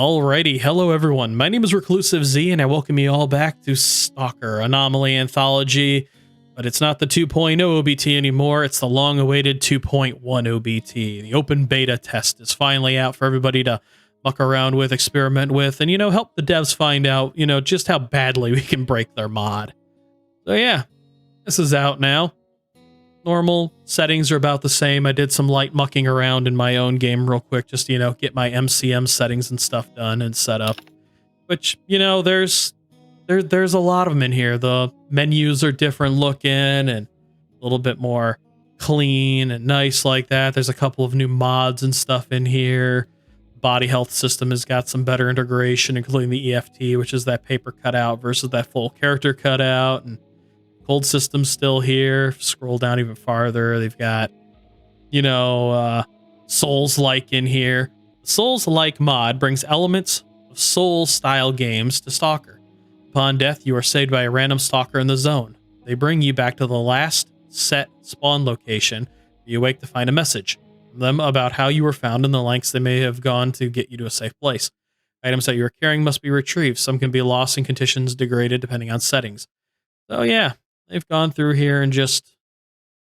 Alrighty, hello everyone. My name is ReclusiveZ and I welcome you all back to Stalker Anomaly Anthology, but it's not the 2.0 OBT anymore, it's the long-awaited 2.1 OBT. The open beta test is finally out for everybody to muck around with, experiment with, and, help the devs find out, just how badly we can break their mod. So yeah, this is out now. Normal settings are about the same. I did some light mucking around in my own game real quick, just get my MCM settings and stuff done and set up. Which, there's a lot of them in here. The menus are different looking and a little bit more clean and nice like that. There's a couple of new mods and stuff in here. Body health system has got some better integration, including the EFT, which is that paper cutout versus that full character cutout, and cold system's still here. Scroll down even farther. They've got, Souls-like in here. Souls-like mod brings elements of Souls-style games to Stalker. Upon death, you are saved by a random Stalker in the zone. They bring you back to the last set spawn location. You wake to find a message from them about how you were found and the lengths they may have gone to get you to a safe place. Items that you are carrying must be retrieved. Some can be lost and conditions degraded depending on settings. So yeah, they've gone through here and just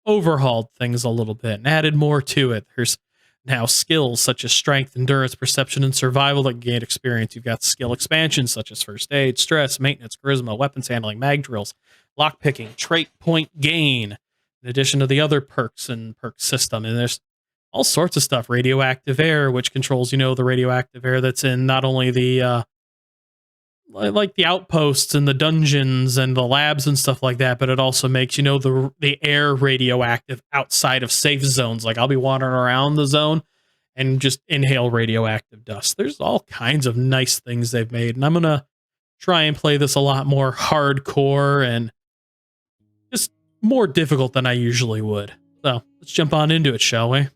overhauled things a little bit and added more to it. There's now skills such as strength, endurance, perception, and survival that gain experience. You've got skill expansions such as first aid, stress, maintenance, charisma, weapons handling, mag drills, lockpicking, trait point gain, in addition to the other perks and perk system. And there's all sorts of stuff. Radioactive air, which controls, the radioactive air that's in not only the like the outposts and the dungeons and the labs and stuff like that, but it also makes, the air radioactive outside of safe zones. Like I'll be wandering around the zone and just inhale radioactive dust. There's all kinds of nice things they've made, and I'm going to try and play this a lot more hardcore and just more difficult than I usually would. So let's jump on into it, shall we?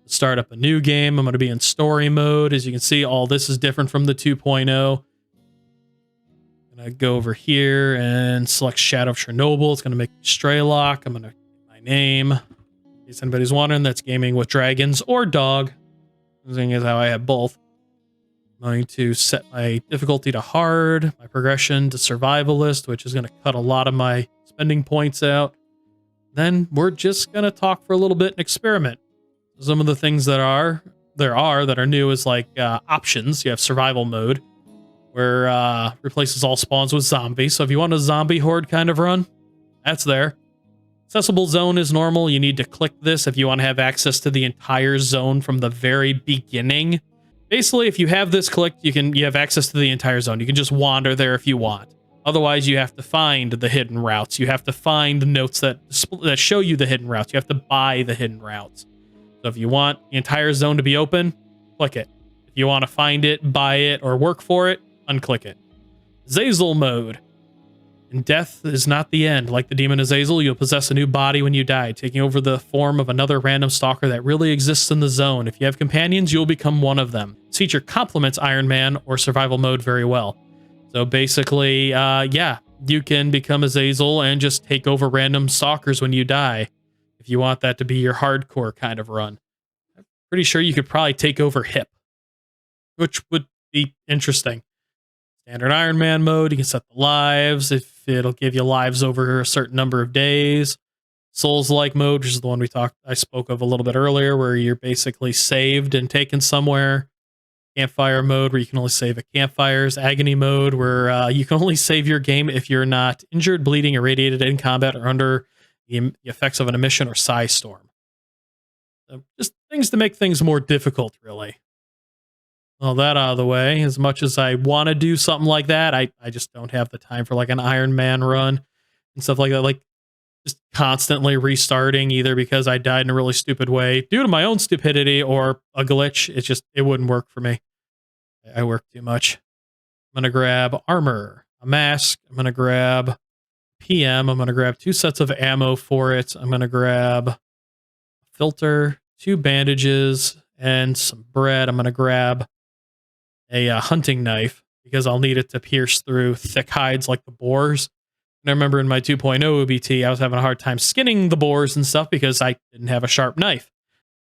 Start up a new game. I'm going to be in story mode. As you can see, all this is different from the 2.0. I go over here and select Shadow of Chernobyl. It's going to make me stray lock. I'm going to get my name. In case anybody's wondering, that's Gaming with Dragons or Dog. Seeing as how I have both. I'm going to set my difficulty to hard, my progression to survivalist, which is going to cut a lot of my spending points out. Then we're just going to talk for a little bit and experiment. Some of the things that are new is like options. You have survival mode, where replaces all spawns with zombies. So if you want a zombie horde kind of run, that's there. Accessible zone is normal. You need to click this if you want to have access to the entire zone from the very beginning. Basically, if you have this clicked, you have access to the entire zone. You can just wander there if you want. Otherwise, you have to find the hidden routes. You have to find the notes that show you the hidden routes. You have to buy the hidden routes. So if you want the entire zone to be open, click it. If you want to find it, buy it, or work for it, unclick it. Azazel mode. And death is not the end. Like the demon Azazel, you'll possess a new body when you die, taking over the form of another random stalker that really exists in the zone. If you have companions, you'll become one of them. This feature complements Iron Man or survival mode very well. So basically, yeah, you can become Azazel and just take over random stalkers when you die. If you want that to be your hardcore kind of run. I'm pretty sure you could probably take over Hip, which would be interesting. Standard Iron Man mode, you can set the lives, if it'll give you lives over a certain number of days. Souls-like mode, which is the one I spoke of a little bit earlier, where you're basically saved and taken somewhere. Campfire mode, where you can only save at campfires. Agony mode, where you can only save your game if you're not injured, bleeding, irradiated in combat, or under the effects of an emission or psi storm. So just things to make things more difficult, really. All that out of the way, as much as I want to do something like that, I just don't have the time for like an Iron Man run and stuff like that. Like just constantly restarting, either because I died in a really stupid way due to my own stupidity or a glitch. It wouldn't work for me. I work too much. I'm going to grab armor, a mask. I'm going to grab PM. I'm going to grab 2 sets of ammo for it. I'm going to grab a filter, 2 bandages, and some bread. I'm going to grab a hunting knife because I'll need it to pierce through thick hides like the boars. And I remember in my 2.0 OBT, I was having a hard time skinning the boars and stuff because I didn't have a sharp knife.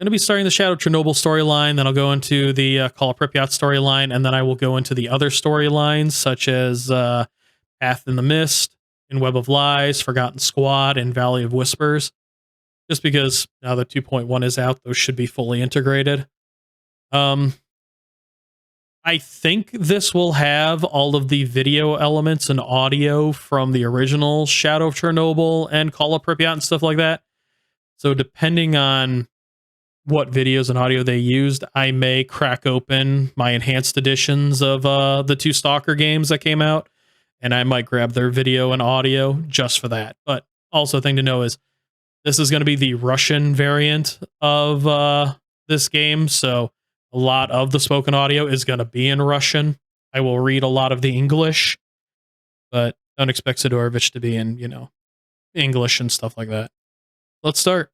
Going to be starting the Shadow of Chernobyl storyline, then I'll go into the Call of Pripyat storyline, and then I will go into the other storylines such as Path in the Mist, in Web of Lies, Forgotten Squad, and Valley of Whispers. Just because now that 2.1 is out, those should be fully integrated. I think this will have all of the video elements and audio from the original Shadow of Chernobyl and Call of Pripyat and stuff like that. So depending on what videos and audio they used, I may crack open my enhanced editions of the two Stalker games that came out, and I might grab their video and audio just for that. But also, a thing to know is this is going to be the Russian variant of this game, so a lot of the spoken audio is going to be in Russian. I will read a lot of the English, but don't expect Sidorovich to be in, English and stuff like that. Let's start.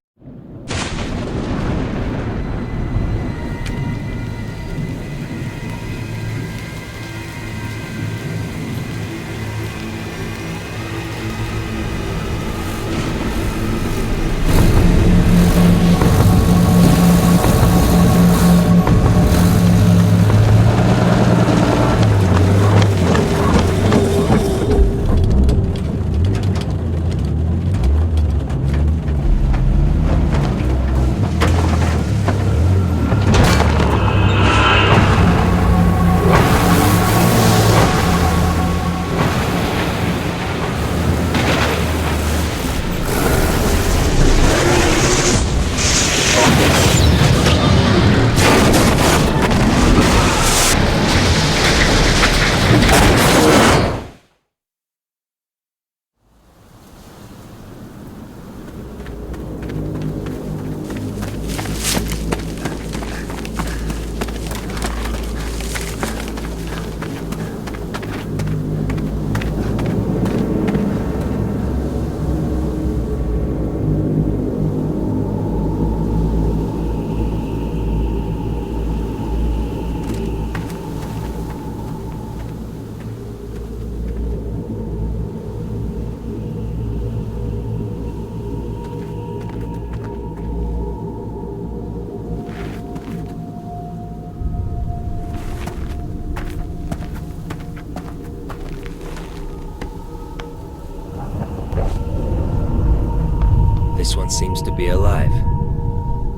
This one seems to be alive.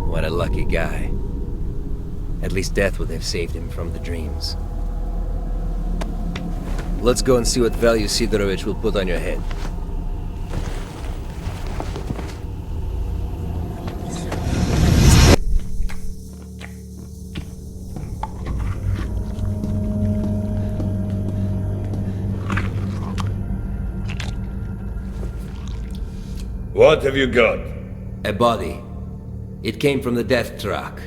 What a lucky guy. At least death would have saved him from the dreams. Let's go and see what value Sidorovich will put on your head. What have you got? A body. It came from the death truck.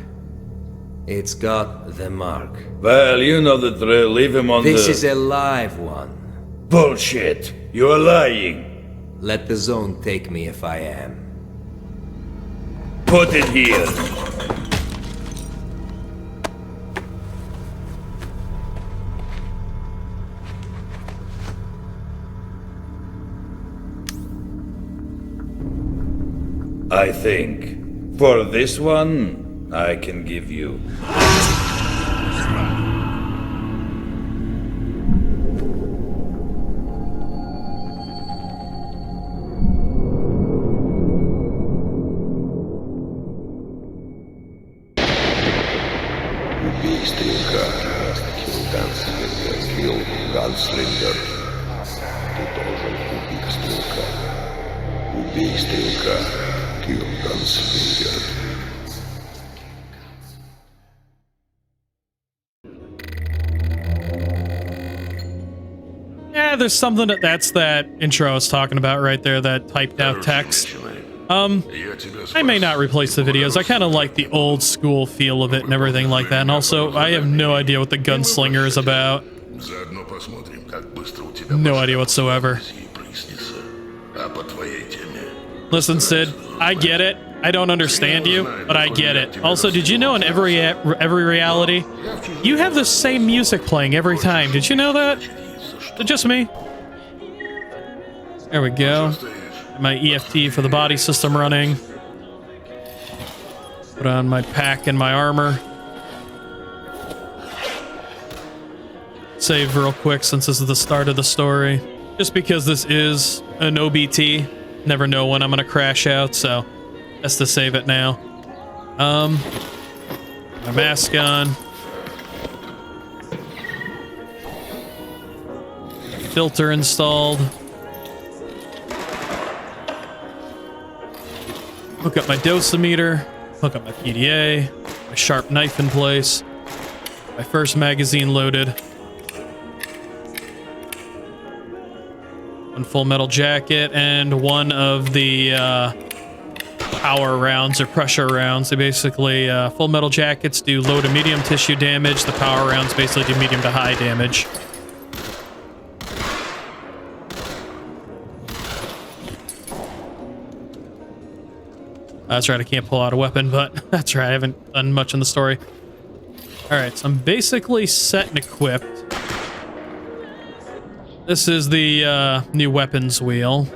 It's got the mark. Well, you know the drill. Leave him on This is a live one. Bullshit! You are lying! Let the zone take me if I am. Put it here! I think, for this one, I can give you. Убей стрелка, килл ганслингер. Ты должен убить стрелка. Убей стрелка, килл ганслингер. Yeah, there's something that's that intro I was talking about right there, that typed out text. I may not replace the videos. I kind of like the old school feel of it and everything like that. And also, I have no idea what the gunslinger is about. No idea whatsoever. Listen, Sid, I get it. I don't understand you, but I get it. Also, did you know in every reality, you have the same music playing every time? Did you know that? Is it just me? There we go. My EFT for the body system running. Put on my pack and my armor. Save real quick since this is the start of the story. Just because this is an OBT, never know when I'm gonna crash out, so best to save it now. My mask on. Filter installed. Hook up my dosimeter. Hook up my PDA. My sharp knife in place. My first magazine loaded. One full metal jacket and one of the power rounds or pressure rounds. They basically, full metal jackets do low to medium tissue damage. The power rounds basically do medium to high damage. That's right, I can't pull out a weapon, but that's right, I haven't done much in the story. Alright, so I'm basically set and equipped. This is the new weapons wheel.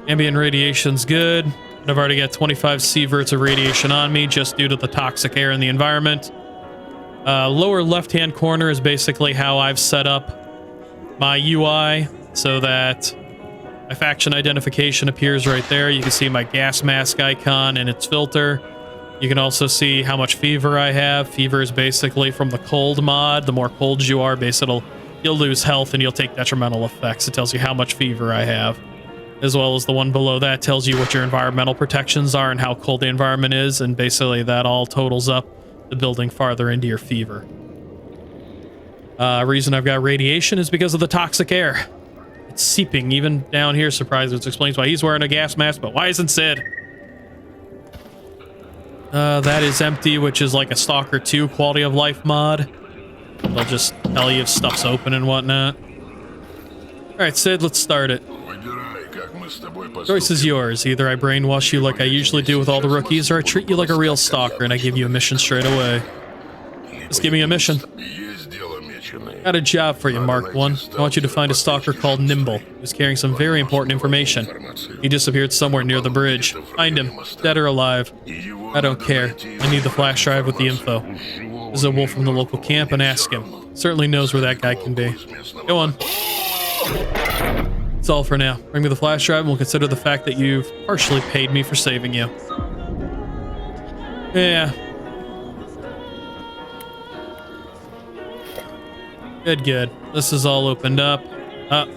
Ambient radiation's good. I've already got 25 sieverts of radiation on me just due to the toxic air in the environment. Lower left-hand corner is basically how I've set up my UI so that my faction identification appears right there. You can see my gas mask icon and its filter. You can also see how much fever I have. Fever is basically from the cold mod. The more cold you are, basically you'll lose health and you'll take detrimental effects. It tells you how much fever I have. As well as the one below that tells you what your environmental protections are and how cold the environment is. And basically that all totals up the building farther into your fever. Reason I've got radiation is because of the toxic air. It's seeping even down here, surprised, which explains why he's wearing a gas mask, but why isn't Sid? That is empty, which is like a Stalker 2 quality of life mod. They'll just tell you if stuff's open and whatnot. Alright, Sid, let's start it. Choice is yours. Either I brainwash you like I usually do with all the rookies, or I treat you like a real stalker and I give you a mission straight away. Just give me a mission. Got a job for you, Mark 1. I want you to find a stalker called Nimble, who's carrying some very important information. He disappeared somewhere near the bridge. Find him, dead or alive. I don't care. I need the flash drive with the info. There's a wolf from the local camp and ask him. Certainly knows where that guy can be. Go on. That's all for now. Bring me the flash drive and we'll consider the fact that you've partially paid me for saving you. Yeah. Good. This is all opened up.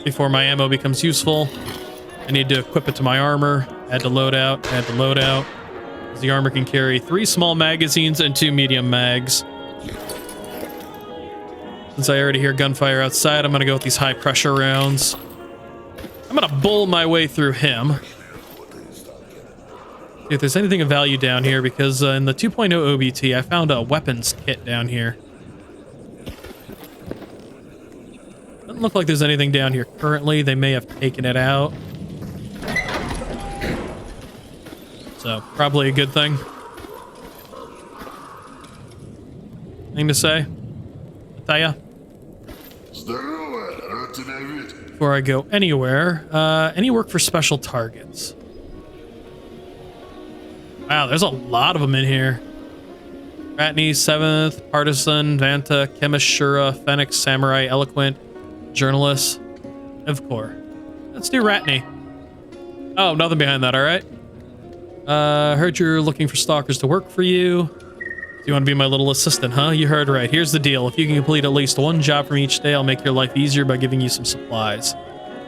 Before my ammo becomes useful, I need to equip it to my armor. Add to loadout. The armor can carry 3 small magazines and 2 medium mags. Since I already hear gunfire outside, I'm going to go with these high pressure rounds. I'm going to bull my way through him. See if there's anything of value down here, because in the 2.0 OBT, I found a weapons kit down here. Doesn't look like there's anything down here currently. They may have taken it out. So, probably a good thing. Thing to say? Taya? Before I go anywhere, any work for special targets? Wow, there's a lot of them in here. Ratney, 7th, Partisan, Vanta, Chemist, Shura, Phoenix, Samurai, Eloquent, Journalist, S.T.A.L.K.E.R. Let's do Ratney. Oh, nothing behind that, alright. Heard you're looking for stalkers to work for you. Do you want to be my little assistant, huh? You heard right. Here's the deal. If you can complete at least 1 job from each day, I'll make your life easier by giving you some supplies.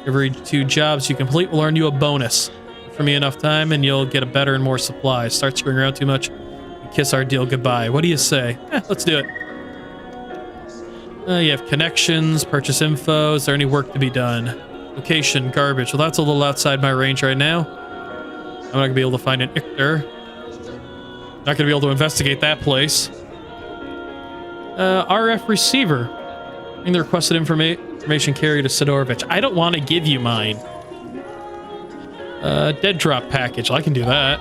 Every 2 jobs you complete will earn you a bonus. For me enough time and you'll get a better and more supplies. Start screwing around too much and kiss our deal goodbye. What do you say? Let's do it. You have connections, purchase info. Is there any work to be done? Location, garbage. Well, that's a little outside my range right now. I'm not going to be able to find an S.T.A.L.K.E.R. Not going to be able to investigate that place. RF receiver. Bring the requested information carrier to Sidorovich. I don't want to give you mine. Dead drop package. Well, I can do that.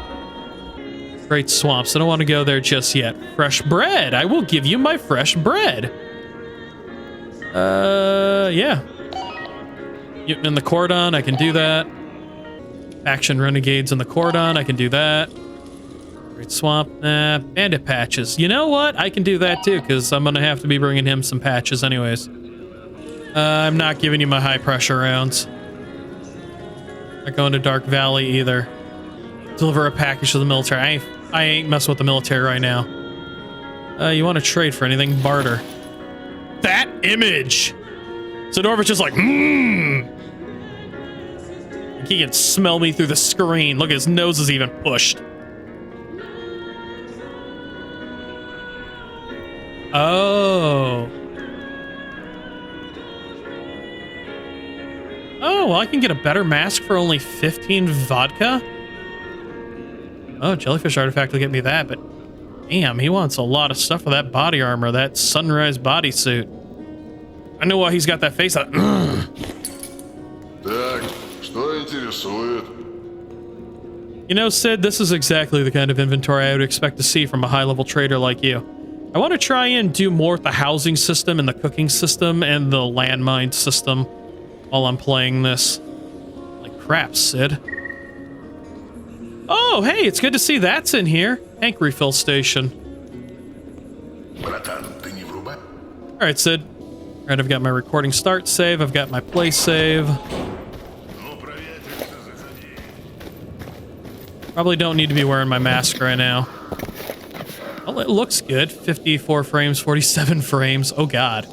Great swamps. I don't want to go there just yet. Fresh bread. I will give you my fresh bread. Yeah. Mutant in the cordon. I can do that. Faction Renegades in the Cordon, I can do that. Great Swamp, Bandit Patches. You know what? I can do that too, because I'm going to have to be bringing him some patches anyways. I'm not giving you my high pressure rounds. Not going to Dark Valley either. Deliver a package to the military. I ain't messing with the military right now. You want to trade for anything? Barter. That image! So Norbert's just like, He can smell me through the screen. Look, his nose is even pushed. Oh. Oh, well, I can get a better mask for only 15 vodka? Oh, Jellyfish Artifact will get me that, but damn, he wants a lot of stuff for that body armor, that Sunrise bodysuit. I know why he's got that face on. Так, что интересует? You know, Sid, this is exactly the kind of inventory I would expect to see from a high-level trader like you. I want to try and do more with the housing system and the cooking system and the landmine system while I'm playing this. Like crap, Sid. Oh, hey, it's good to see that's in here. Tank refill station. Братан, ты не врубай? All right, Sid. All right, I've got my recording start save. I've got my play save. Ну, проветрится, заходи. Probably don't need to be wearing my mask right now. Well, it looks good. 54 frames, 47 frames. Oh, God.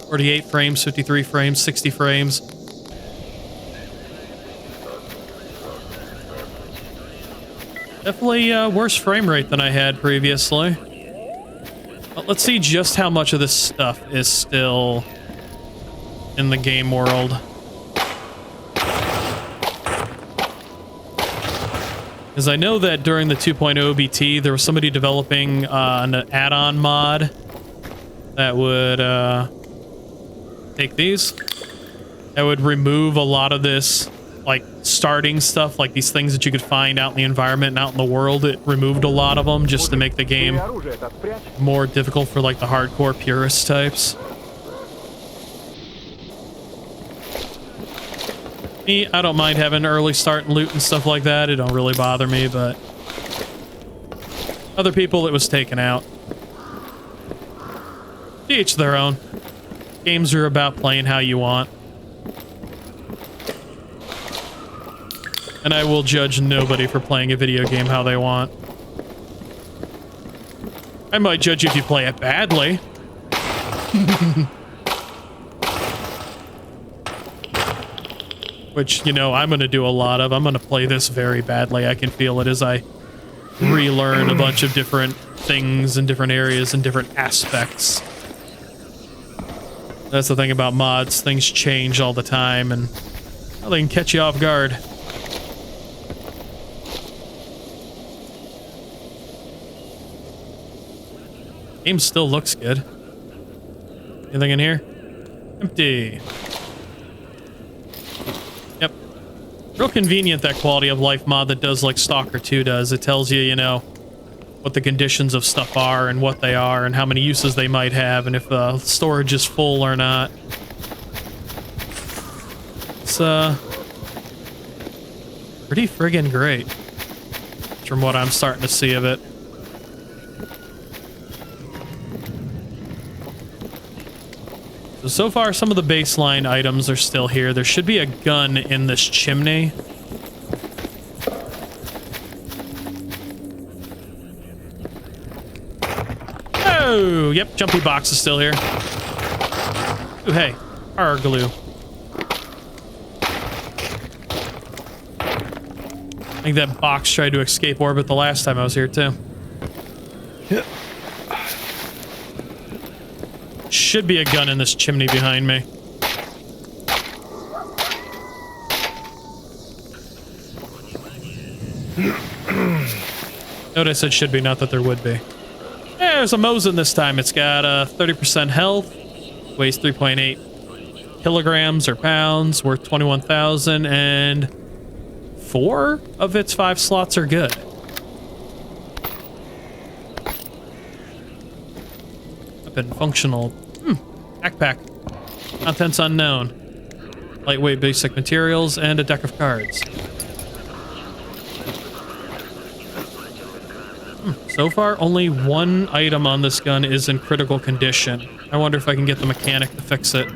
48 frames, 53 frames, 60 frames. Definitely worse frame rate than I had previously. Well, let's see just how much of this stuff is still in the game world. Because I know that during the 2.0 OBT, there was somebody developing an add-on mod that would take these. That would remove a lot of this, like, starting stuff, like these things that you could find out in the environment and out in the world. It removed a lot of them just to make the game more difficult for, like, the hardcore purist types. Me, I don't mind having early start and loot and stuff like that. It don't really bother me, but other people, it was taken out. To each their own. Games are about playing how you want. And I will judge nobody for playing a video game how they want. I might judge you if you play it badly. Which, you know, I'm going to do a lot of. I'm going to play this very badly. I can feel it as I relearn a bunch of different things in different areas and different aspects. That's the thing about mods. Things change all the time, and well, they can catch you off guard. Game still looks good. Anything in here? Empty. Yep. Real convenient, that quality of life mod that does like Stalker 2 does. It tells you, you know, what the conditions of stuff are and what they are and how many uses they might have and if the storage is full or not. It's pretty friggin' great from what I'm starting to see of it. So far, some of the baseline items are still here. There should be a gun in this chimney. Oh, yep, jumpy box is still here. Ooh, hey, our glue. I think that box tried to escape orbit the last time I was here, too. Yep. Should be a gun in this chimney behind me. Note I said should be, not that there would be. There's a Mosin this time. It's got 30% health, weighs 3.8 kilograms or pounds, worth 21,000, and 4 of its 5 slots are good. Weapon functional. Backpack. Contents unknown. Lightweight basic materials and a deck of cards. So far, only one item on this gun is in critical condition. I wonder if I can get the mechanic to fix it.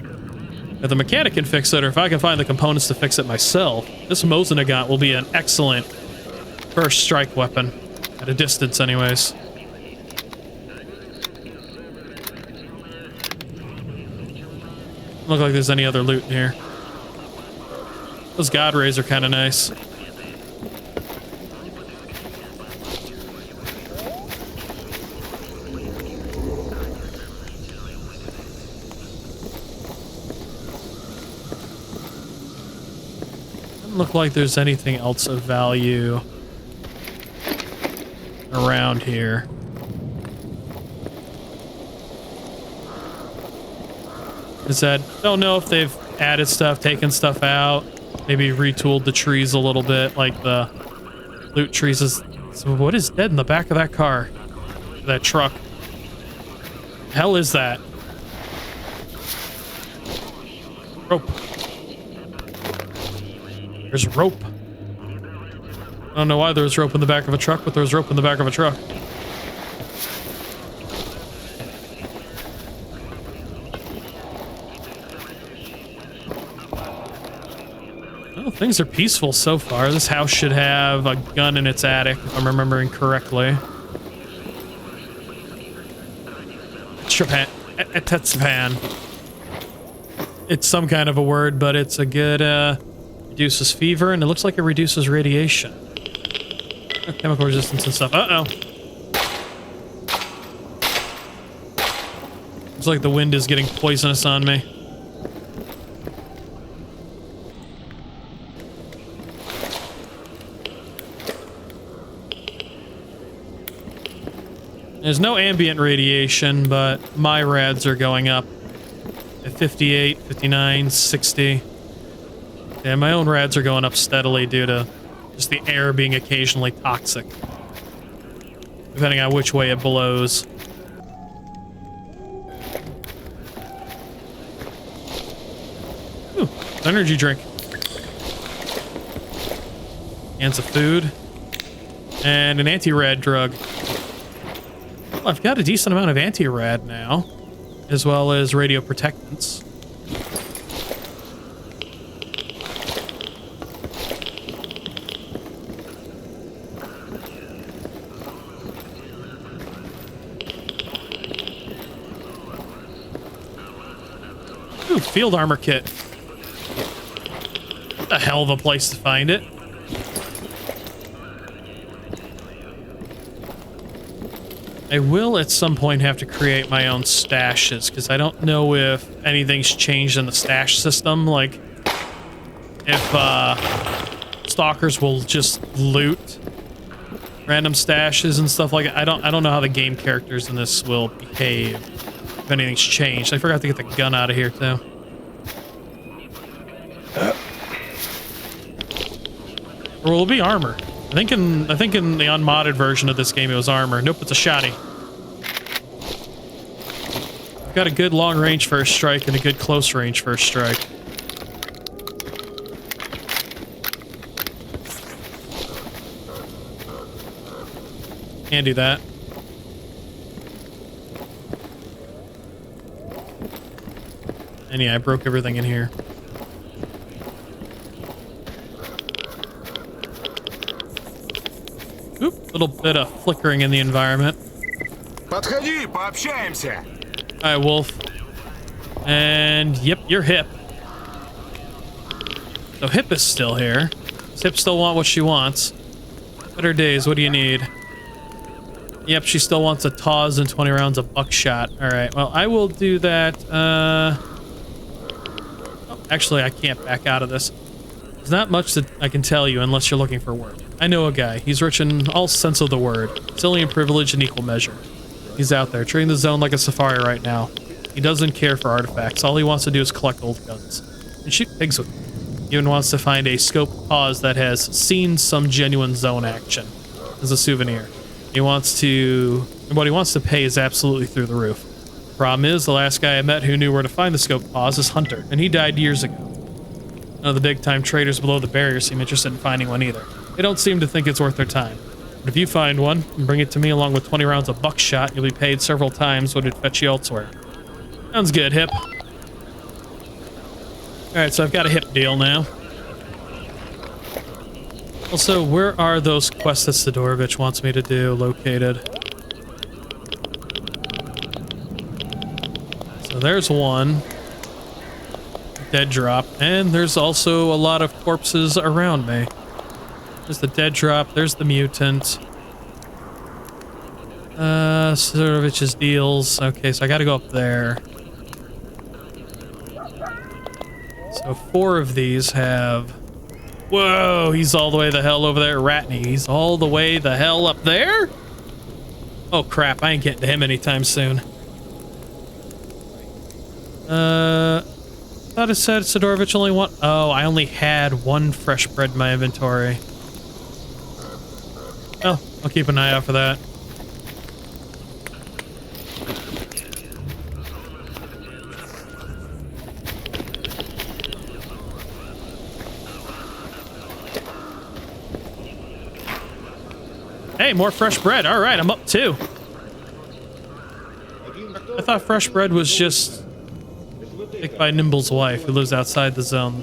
If the mechanic can fix it, or if I can find the components to fix it myself, this Mosin will be an excellent first strike weapon. At a distance, anyways. Look like there's any other loot in here. Those God Rays are kind of nice. Doesn't look like there's anything else of value around here. Don't know if they've added stuff, taken stuff out, maybe retooled the trees a little bit, like the loot trees. So what is dead in the back of that car? That truck? The hell is that? Rope. There's rope. I don't know why there's rope in the back of a truck, but there's rope in the back of a truck. Well, things are peaceful so far. This house should have a gun in its attic, if I'm remembering correctly. Tetsapan. It's some kind of a word, but it's a good, reduces fever, and it looks like it reduces radiation. Chemical resistance and stuff. Uh-oh. Looks like the wind is getting poisonous on me. There's no ambient radiation, but my rads are going up at 58, 59, 60. Yeah, my own rads are going up steadily due to just the air being occasionally toxic, depending on which way it blows. Ooh, energy drink. Cans of food. And an anti-rad drug. Well, I've got a decent amount of anti-rad now, as well as radio protectants. Ooh, field armor kit. What a hell of a place to find it. I will at some point have to create my own stashes, because I don't know if anything's changed in the stash system, like if stalkers will just loot random stashes and stuff like that. I don't know how the game characters in this will behave, if anything's changed. I forgot to get the gun out of here too. Or will it be armor? I think in the unmodded version of this game it was armor. Nope, it's a shotty. I've got a good long range first strike and a good close range first strike. Can't do that. And yeah, I broke everything in here. Oop, little bit of flickering in the environment. Подходи, пообщаемся. Hi, Wolf. And yep, you're Hip. So Hip is still here. Does Hip still want what she wants? Better days, what do you need? Yep, she still wants a Tawz and 20 rounds of buckshot. Alright, well, I will do that. Oh, actually, I can't back out of this. There's not much that I can tell you unless you're looking for work. I know a guy. He's rich in all sense of the word. Silly and privilege in equal measure. He's out there, treating the zone like a safari right now. He doesn't care for artifacts. All he wants to do is collect old guns. And shoot pigs with them. He even wants to find a scope Tawz that has seen some genuine zone action as a souvenir. What he wants to pay is absolutely through the roof. The problem is, the last guy I met who knew where to find the scope Tawz is Hunter, and he died years ago. None of the big-time traders below the barrier seem interested in finding one either. They don't seem to think it's worth their time. But if you find one and bring it to me along with 20 rounds of buckshot, you'll be paid several times what it'd fetch you elsewhere. Sounds good, Hip. Alright, so I've got a Hip deal now. Also, where are those quests that Sidorovich wants me to do located? So there's one. Dead drop. And there's also a lot of corpses around me. There's the dead drop. There's the mutant. Sidorovich's deals. Okay, so I gotta go up there. So 4 of these have... Whoa, he's all the way the hell over there. Ratney, he's all the way the hell up there? Oh crap, I ain't getting to him anytime soon. Thought it said Sidorovich only one. Oh, I only had 1 fresh bread in my inventory. Well, I'll keep an eye out for that. Hey, more fresh bread. All right, I'm up 2. I thought fresh bread was just picked by Nimble's wife, who lives outside the zone.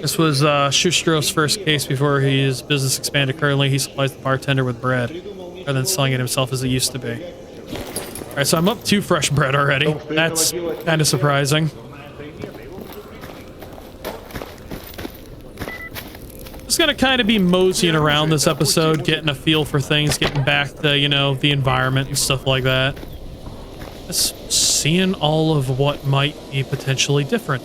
This was Shustro's first case before his business expanded. Currently, he supplies the bartender with bread, rather than selling it himself as it used to be. All right, so I'm up 2 fresh bread already. That's kind of surprising. Just gonna kind of be moseying around this episode, getting a feel for things, getting back to, you know, the environment and stuff like that. Just seeing all of what might be potentially different.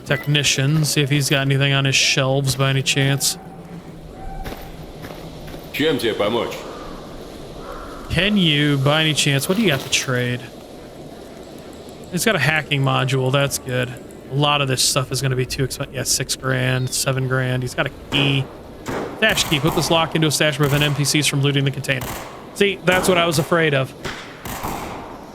Technician, see if he's got anything on his shelves by any chance. Чем тебе помочь? Can you, by any chance, what do you got to trade? He's got a hacking module, that's good. A lot of this stuff is going to be too expensive. Yeah, 6 grand, 7 grand. He's got a key. Stash key. Put this lock into a stash to prevent NPCs from looting the container. See, that's what I was afraid of.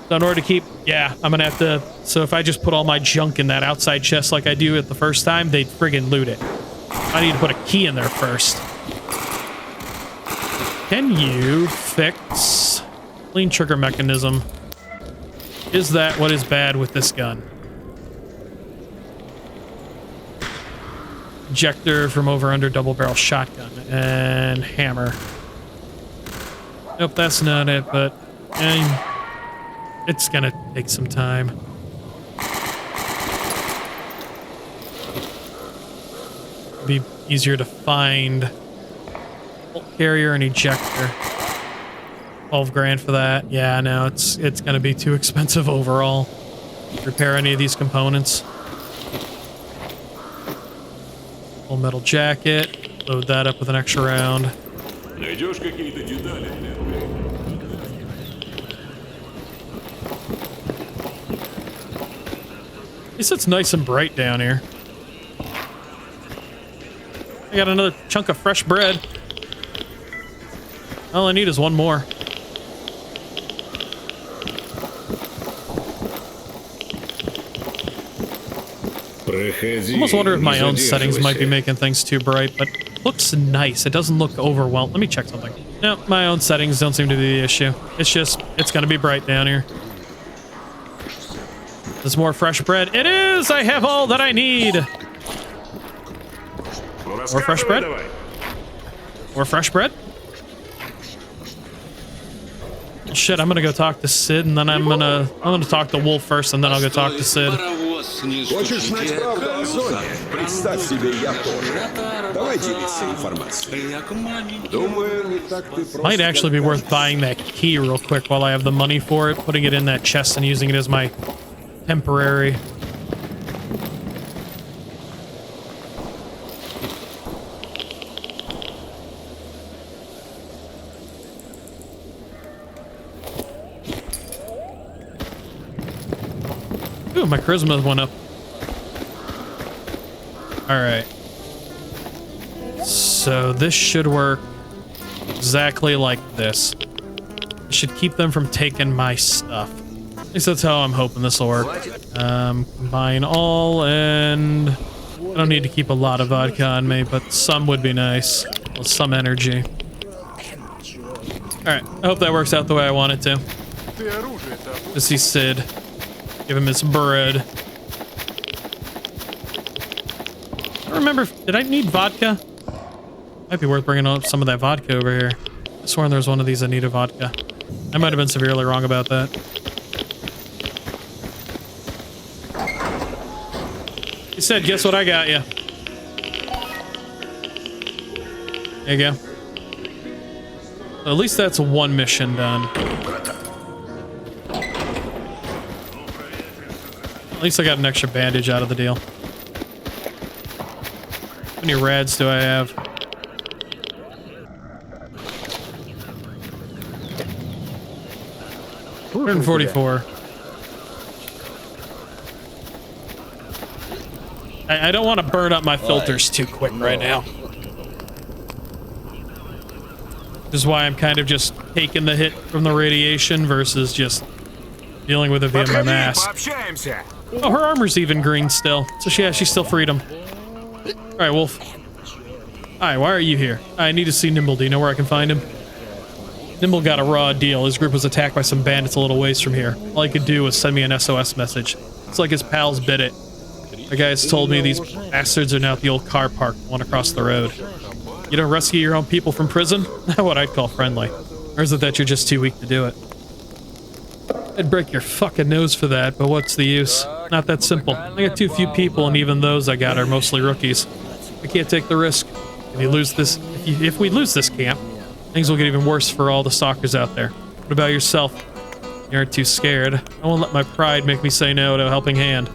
So in order to keep... Yeah, I'm going to have to... So if I just put all my junk in that outside chest like I do at the first time, they'd friggin' loot it. I need to put a key in there first. Can you fix... Clean trigger mechanism? Is that what is bad with this gun? Ejector from over under double barrel shotgun and hammer. Nope, that's not it, but it's gonna take some time. Be easier to find. Bolt carrier and ejector. 12 grand for that. Yeah, no, it's gonna be too expensive overall. Repair any of these components. Full metal jacket. Load that up with an extra round. Найдешь какие-то детали? At least it's nice and bright down here. I got another chunk of fresh bread. All I need is 1 more. I almost wonder if my own settings might be making things too bright, but it looks nice. It doesn't look overwhelmed. Let me check something. No, my own settings don't seem to be the issue. It's just, it's going to be bright down here. There's more fresh bread. It is! I have all that I need! More fresh bread? More fresh bread? Shit, I'm gonna go talk to Sid, and then I'm gonna talk to Wolf first, and then I'll go talk to Sid. Хочешь знать правду о зоне? Представь себе, я тоже. Давай делиться информацией. Думаю, не так ты просто... Might actually be worth buying that key real quick while I have the money for it, putting it in that chest and using it as my temporary. Ooh, my charisma went up. Alright. So this should work exactly like this. It should keep them from taking my stuff. At least that's how I'm hoping this will work. Combine all and I don't need to keep a lot of vodka on me, but some would be nice. Well, some energy. Alright, I hope that works out the way I want it to. To see Sid. Give him his bread. I don't remember, did I need vodka? Might be worth bringing up some of that vodka over here. I sworn there was one of these that needed vodka. I might have been severely wrong about that. He said, guess what I got you? There you go. At least that's one mission done. At least I got an extra bandage out of the deal. How many rads do I have? 144. I don't want to burn up my filters too quick right now. This is why I'm kind of just taking the hit from the radiation versus just dealing with it via my mask. Oh, her armor's even green still. So she's still freedom. Alright, Wolf. Alright, why are you here? I need to see Nimble. Do you know where I can find him? Nimble got a raw deal. His group was attacked by some bandits a little ways from here. All he could do was send me an SOS message. It's like his pals bit it. The guys told me these bastards are now at the old car park, one across the road. You don't rescue your own people from prison? Not what I'd call friendly. Or is it that you're just too weak to do it? I'd break your fucking nose for that, but what's the use? Not that simple. I got too few people, and even those I got are mostly rookies. I can't take the risk. If we lose this camp, things will get even worse for all the stalkers out there. What about yourself? You aren't too scared. I won't let my pride make me say no to a helping hand.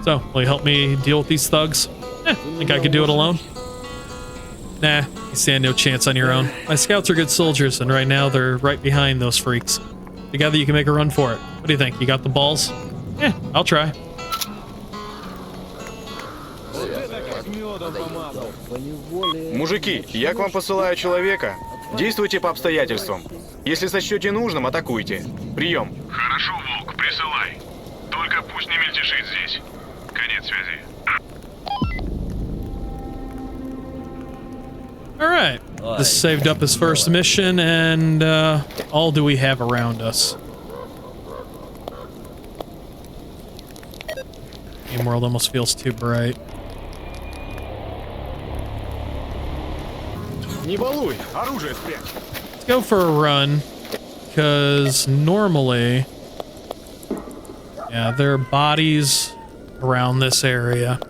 So, will you help me deal with these thugs? Think I could do it alone? Nah, you stand no chance on your own. My scouts are good soldiers, and right now they're right behind those freaks. Together you can make a run for it. What do you think? You got the balls? Yeah, I'll try. Мужики, я к вам посылаю человека. Действуйте по обстоятельствам. Если сочтете нужным, атакуйте. Прием. Хорошо, Волк, присылай. Только пусть не мельтешит здесь. Конец связи. Alright. This saved up his first mission, and all do we have around us? Game world almost feels too bright. Не балуй, оружие спрячь. Let's go for a run, because normally, yeah, there are bodies around this area.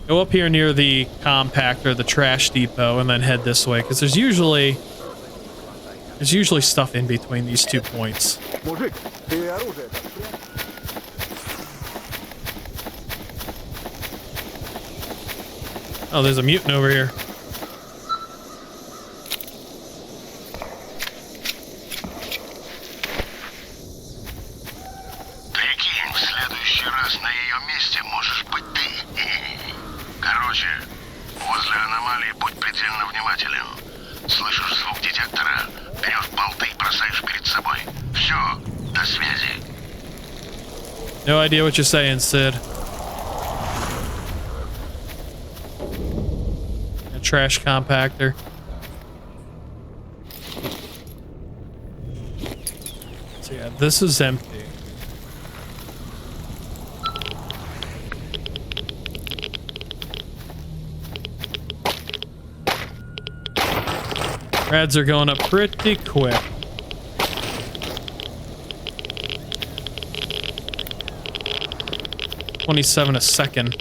Go up here near the compactor, the trash depot, and then head this way, because there's usually stuff in between these 2 points. Мужик, ты оружие спрячь. Oh, there's a mutant over here. Прикинь, в следующий раз на ее месте можешь быть ты. Короче, возле аномалии будь предельно внимателен. Слышишь звук детектора, берешь болты и бросаешь перед собой. Все, до связи. No idea what you're saying, Sid. A trash compactor. So yeah, this is empty. Rads are going up pretty quick. $27 a second.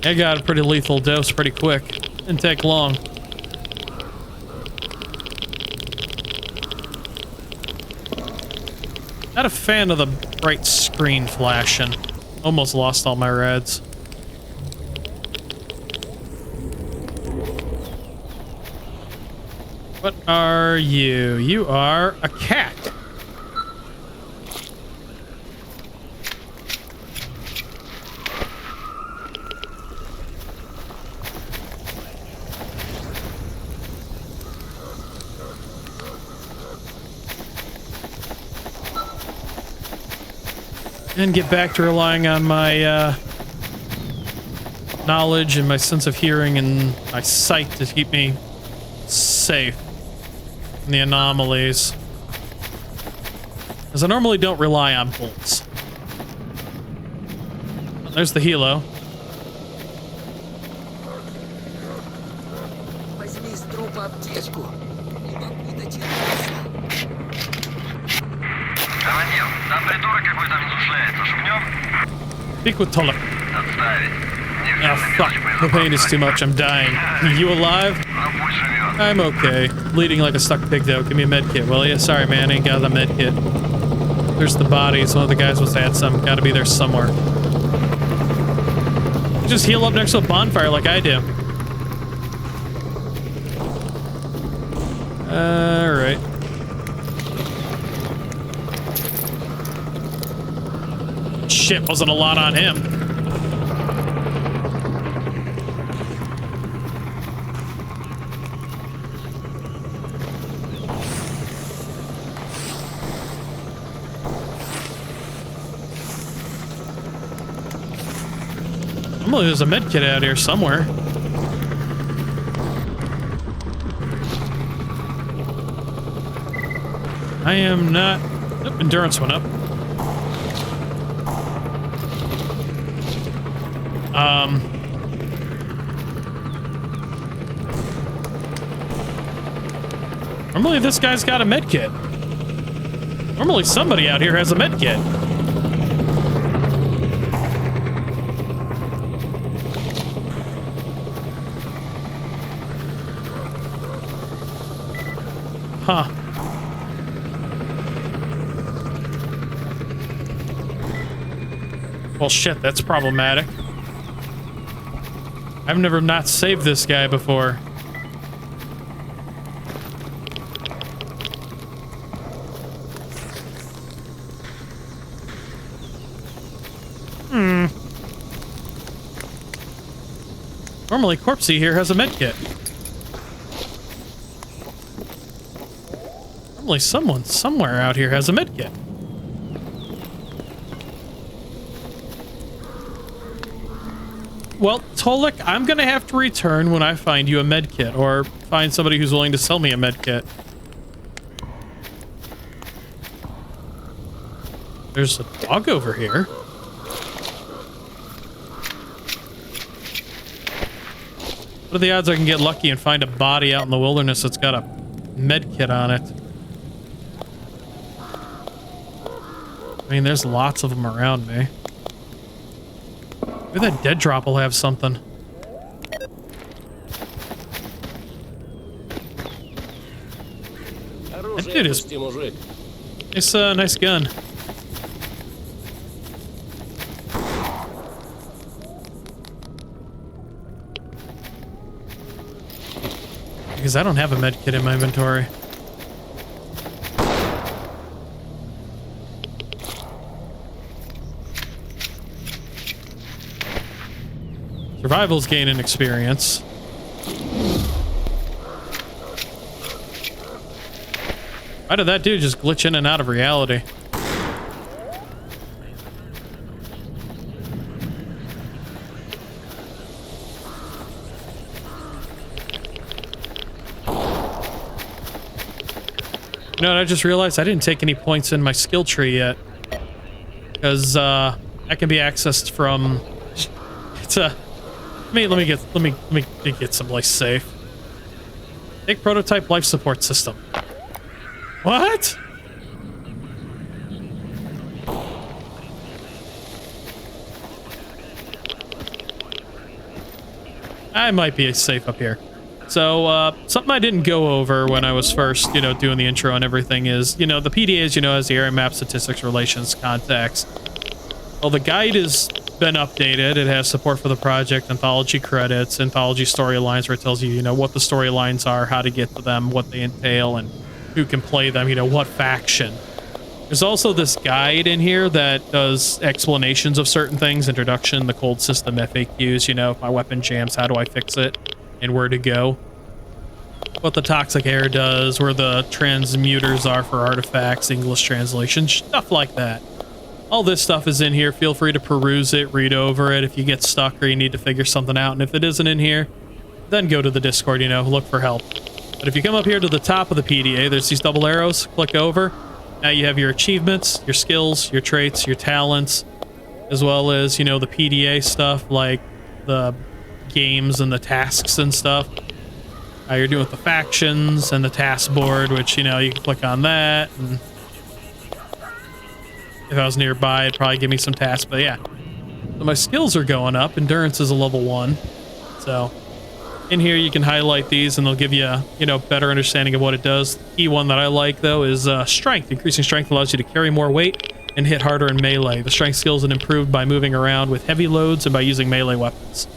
I got a pretty lethal dose pretty quick. Didn't take long. Not a fan of the bright screen flashing. Almost lost all my reds. What are you? You are a cat. And get back to relying on my knowledge and my sense of hearing and my sight to keep me safe from the anomalies. Because I normally don't rely on bolts. There's the helo. Командир, там придурок какой-то разушляется. Шагнем? Speak with Tulloch. Отставить. Oh fuck, the pain is too much, I'm dying. You alive? Пусть живет. I'm okay. Bleeding like a stuck pig though. Give me a med kit, will ya? Sorry man, ain't got a med kit. There's the bodies. One of the guys must have had some. Gotta be there somewhere. Just heal up next to a bonfire like I do. Alright. Shit, wasn't a lot on him. Normally there's a med kit out here somewhere. I am not... Nope, endurance went up. Normally this guy's got a med kit. Normally somebody out here has a med kit. Huh. Well, shit, that's problematic. I've never not saved this guy before. Normally, Corpsey here has a med kit. Normally, someone somewhere out here has a med kit. Well, Tolek, I'm gonna have to return when I find you a med kit, or find somebody who's willing to sell me a med kit. There's a dog over here. What are the odds I can get lucky and find a body out in the wilderness that's got a med kit on it? I mean, there's lots of them around me. Maybe that dead drop will have something. That dude is... It's a nice gun. Because I don't have a med kit in my inventory. Survival's gaining experience. Why did that dude just glitch in and out of reality? You know what, I just realized I didn't take any points in my skill tree yet. Because, that can be accessed from... It's a... Let me get someplace safe. Take prototype life support system. What? I might be safe up here. So, something I didn't go over when I was first, doing the intro and everything is, the PDA, has the area map, statistics, relations, contacts. Well, the guide has been updated. It has support for the project, anthology credits, anthology storylines, where it tells you, what the storylines are, how to get to them, what they entail, and who can play them, what faction. There's also this guide in here that does explanations of certain things, introduction, the cold system, FAQs, if my weapon jams, how do I fix it, and where to go. What the toxic air does, where the transmuters are for artifacts, English translation, stuff like that. All this stuff is in here. Feel free to peruse it, read over it if you get stuck or you need to figure something out. And if it isn't in here, then go to the Discord, you know, look for help. But if you come up here to the top of the PDA, there's these double arrows. Click over. Now you have your achievements, your skills, your traits, your talents, as well as, you know, the PDA stuff like the games and the tasks and stuff. How you're doing with the factions and the task board, which, you know, you can click on that. And if I was nearby, it'd probably give me some tasks, but yeah. So my skills are going up. Endurance is a level 1. So in here, you can highlight these and they'll give you a, you know, better understanding of what it does. The key one that I like, though, is strength. Increasing strength allows you to carry more weight and hit harder in melee. The strength skills are improved by moving around with heavy loads and by using melee weapons.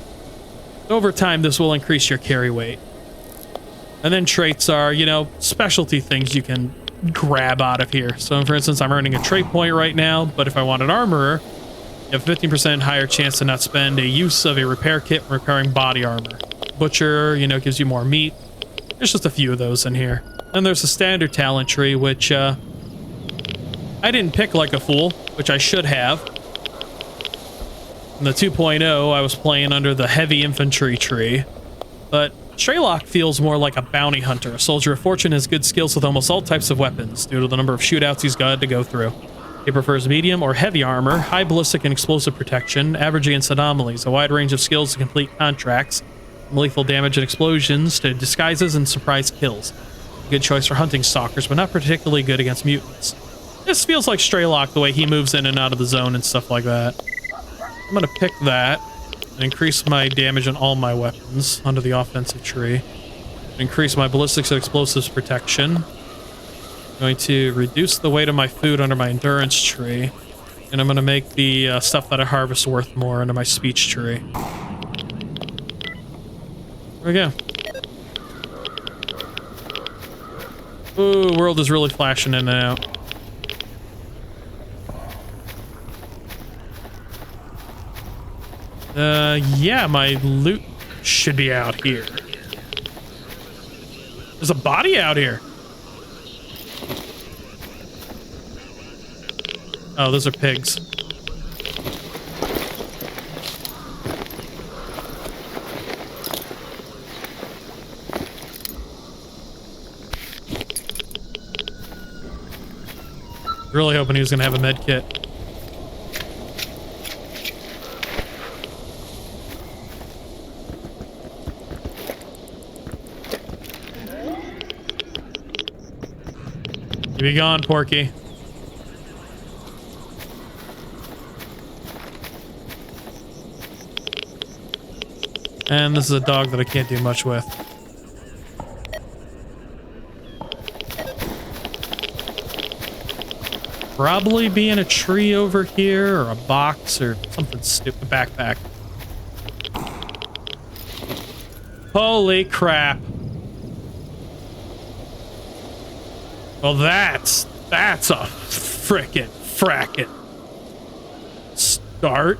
Over time, this will increase your carry weight. And then traits are, you know, specialty things you can grab out of here. So, for instance, I'm earning a trait point right now, but if I want an armorer, you have a 15% higher chance to not spend a use of a repair kit when repairing body armor. Butcher, you know, gives you more meat. There's just a few of those in here. And there's a standard talent tree, which I didn't pick like a fool, which I should have. In the 2.0, I was playing under the heavy infantry tree, but S.T.A.L.K.E.R feels more like a bounty hunter. A soldier of fortune has good skills with almost all types of weapons due to the number of shootouts he's got to go through. He prefers medium or heavy armor, high ballistic and explosive protection, average against anomalies, a wide range of skills to complete contracts, from lethal damage and explosions to disguises and surprise kills. A good choice for hunting stalkers, but not particularly good against mutants. This feels like S.T.A.L.K.E.R the way he moves in and out of the zone and stuff like that. I'm gonna pick that. Increase my damage on all my weapons under the offensive tree. Increase my ballistics and explosives protection. I'm going to reduce the weight of my food under my endurance tree. And I'm going to make the stuff that I harvest worth more under my speech tree. There we go. Ooh, world is really flashing in and out. Yeah, my loot should be out here. There's a body out here. Oh, those are pigs. Really hoping he was gonna have a med kit. You be gone, Porky. And this is a dog that I can't do much with. Probably be in a tree over here, or a box, or something stupid. Backpack. Holy crap. Well, that's a frackin' start.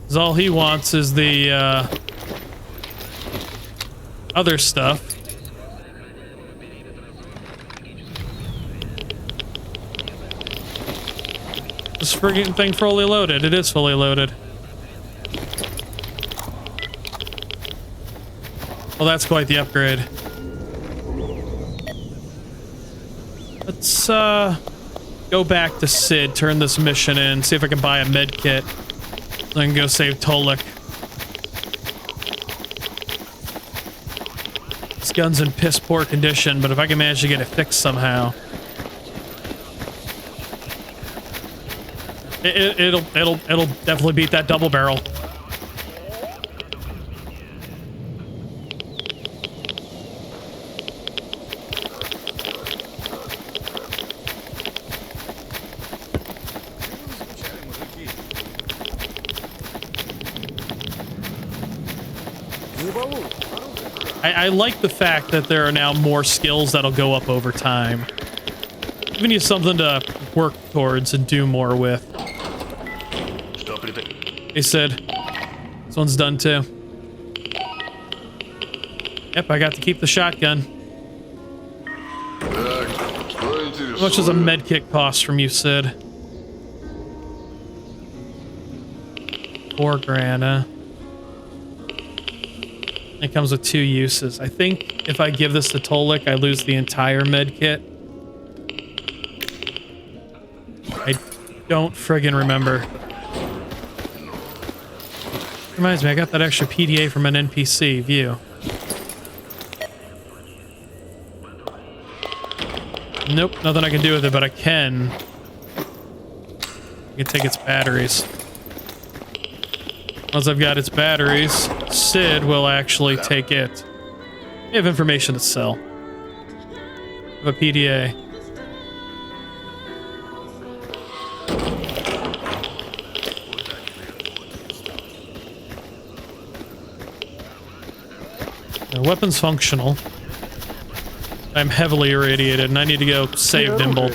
Because all he wants is the other stuff. This friggin' thing fully loaded. It is fully loaded. Well, that's quite the upgrade. Let's go back to Sid, turn this mission in, see if I can buy a med kit. So I can go save S.T.A.L.K.E.R. This gun's in piss poor condition, but if I can manage to get it fixed somehow. It'll definitely beat that double barrel. I like the fact that there are now more skills that'll go up over time. Giving you something to work towards and do more with. Hey, Sid. This one's done too. Yep, I got to keep the shotgun. How much does a med kit cost from you, Sid? 4 grand, huh? It comes with 2 uses. I think if I give this to Tolik, I lose the entire med kit. I don't friggin' remember. Reminds me, I got that extra PDA from an NPC. View. Nope, nothing I can do with it, but I can take its batteries. Once I've got its batteries, Sid will actually take it. We have information to sell. I have a PDA. The weapon's functional. I'm heavily irradiated and I need to go save Nimble.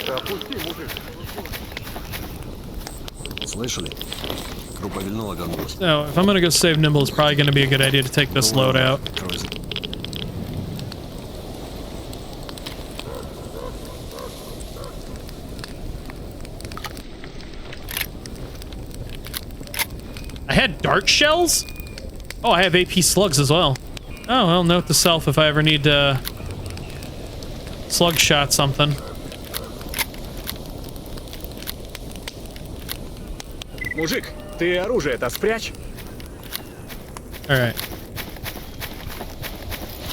So, if I'm gonna go save Nimble, it's probably gonna be a good idea to take this load out. I had dart shells? Oh, I have AP slugs as well. Oh, well, note to self if I ever need to slug shot something. Мужик, ты оружие-то спрячь. Alright.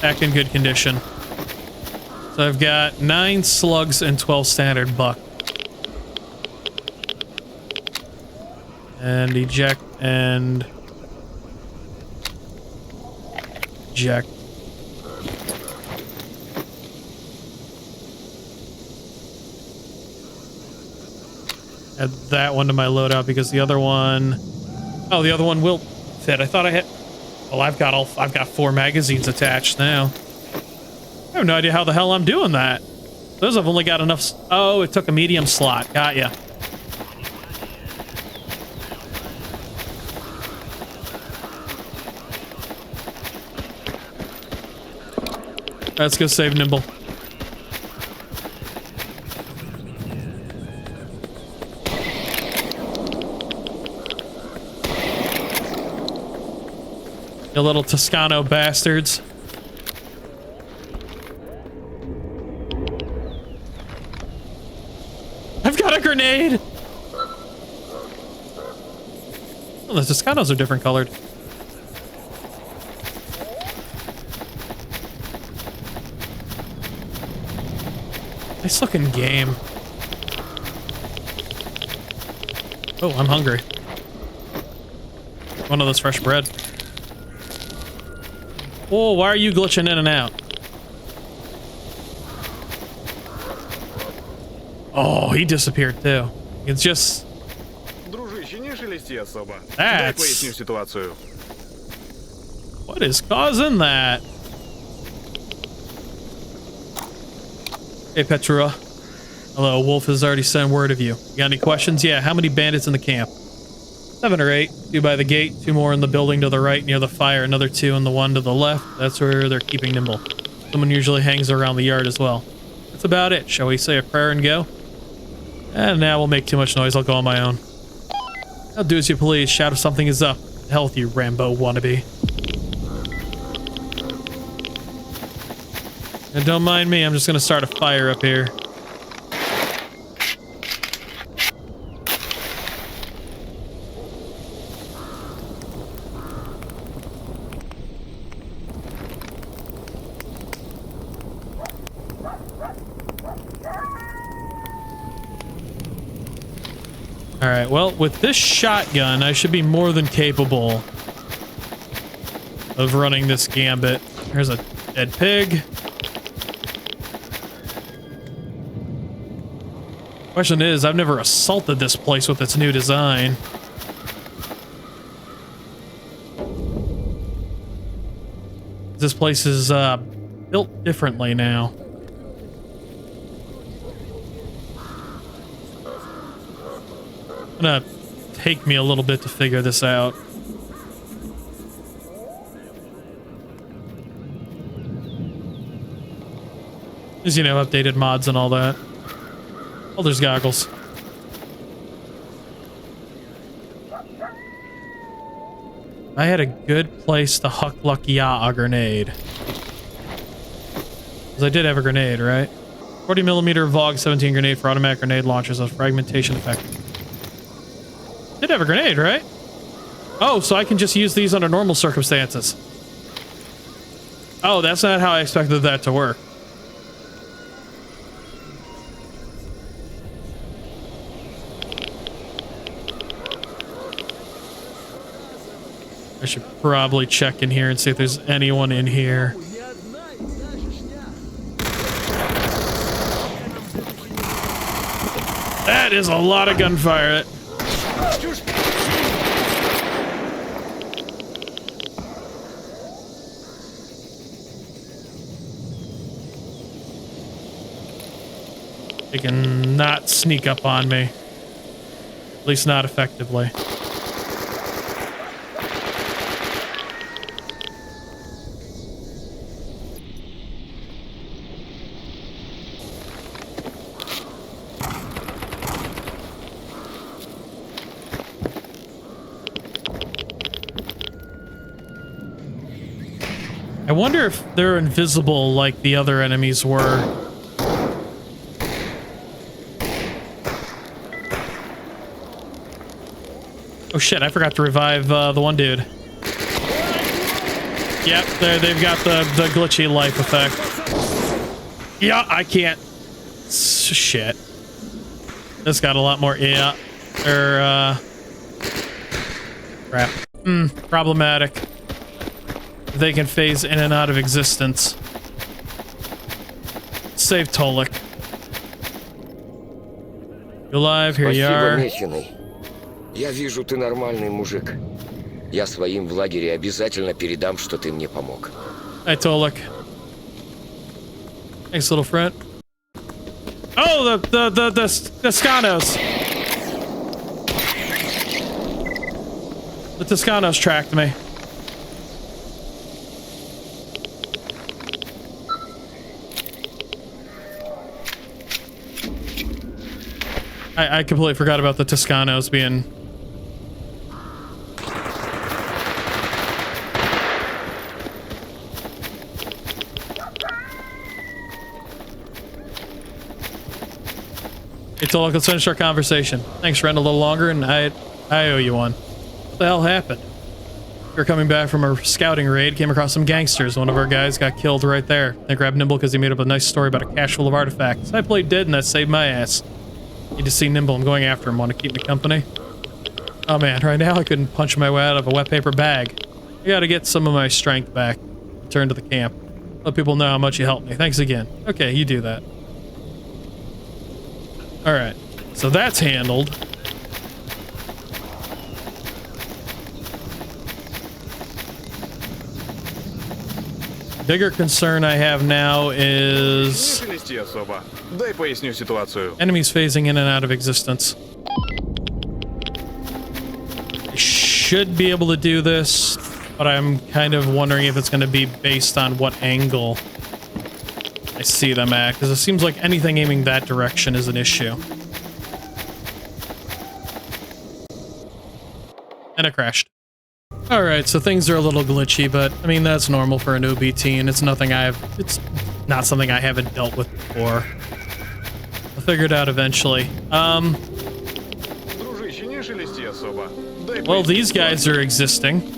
Back in good condition. So I've got 9 slugs and 12 standard buck. And eject and... eject. Add that one to my loadout because the other one... oh, the other one will fit. I thought I had... well, I've got 4 magazines attached now. I have no idea how the hell I'm doing that. Those have only got enough... oh, it took a medium slot. Got ya. Let's go save Nimble. You little Toscano bastards. I've got a grenade! Oh, the Toscanos are different colored. Nice looking game. Oh, I'm hungry. One of those fresh bread. Oh, why are you glitching in and out? Oh, he disappeared too. It's just... Дружище, не шелести особо. That's... Дай поясню ситуацию. what is causing that? Hey, Petrua. Hello, Wolf has already sent word of you. You got any questions? Yeah, how many bandits in the camp? 7 or 8. 2 by the gate, 2 more in the building to the right near the fire, another 2 in the one to the left. That's where they're keeping Nimble. Someone usually hangs around the yard as well. That's about it. Shall we say a prayer and go? And now we'll make too much noise. I'll go on my own. I'll do as you please. Shout if something is up. The hell with you, Rambo wannabe. And don't mind me. I'm just gonna start a fire up here. Alright, well, with this shotgun, I should be more than capable of running this gambit. There's a dead pig. Question is, I've never assaulted this place with its new design. This place is built differently now. It's gonna take me a little bit to figure this out. As you know, updated mods and all that. Oh, there's goggles. I had a good place to huck lucky a grenade. Because I did have a grenade, right? 40mm VOG 17 grenade for automatic grenade launchers of fragmentation effect. Did have a grenade, right? Oh, so I can just use these under normal circumstances. Oh, that's not how I expected that to work. I should probably check in here and see if there's anyone in here. That is a lot of gunfire. They can not sneak up on me. At least not effectively. I wonder if they're invisible like the other enemies were. Oh shit, I forgot to revive the one dude. Yep, they've got the glitchy life effect. Yeah, I can't. Shit. This got a lot more crap. Problematic. They can phase in and out of existence. Save Tolik. You're alive, here you are. Я вижу, ты нормальный мужик. Я своим в лагере обязательно передам, что ты мне помог. Hi, Tolik. Thanks, little friend. Oh, the Toscanos. The Toscanos tracked me. I completely forgot about the Toscanos being... Hey, Tolik, let's finish our conversation. Thanks for running a little longer, and I owe you one. What the hell happened? We were coming back from our scouting raid, came across some gangsters. One of our guys got killed right there. They grabbed Nimble because he made up a nice story about a cache full of artifacts. I played dead, and that saved my ass. Need to see Nimble. I'm going after him. Want to keep me company? Oh man, right now I couldn't punch my way out of a wet paper bag. I gotta get some of my strength back. Return to the camp. Let people know how much you helped me. Thanks again. Okay, you do that. Alright, so that's handled. Bigger concern I have now is enemies phasing in and out of existence. I should be able to do this, but I'm kind of wondering if it's going to be based on what angle I see them at, because it seems like anything aiming that direction is an issue. And it crashed. Alright, so things are a little glitchy, but I mean, that's normal for an OBT, and it's not something I haven't dealt with before. I'll figure it out eventually. Well, these guys are existing.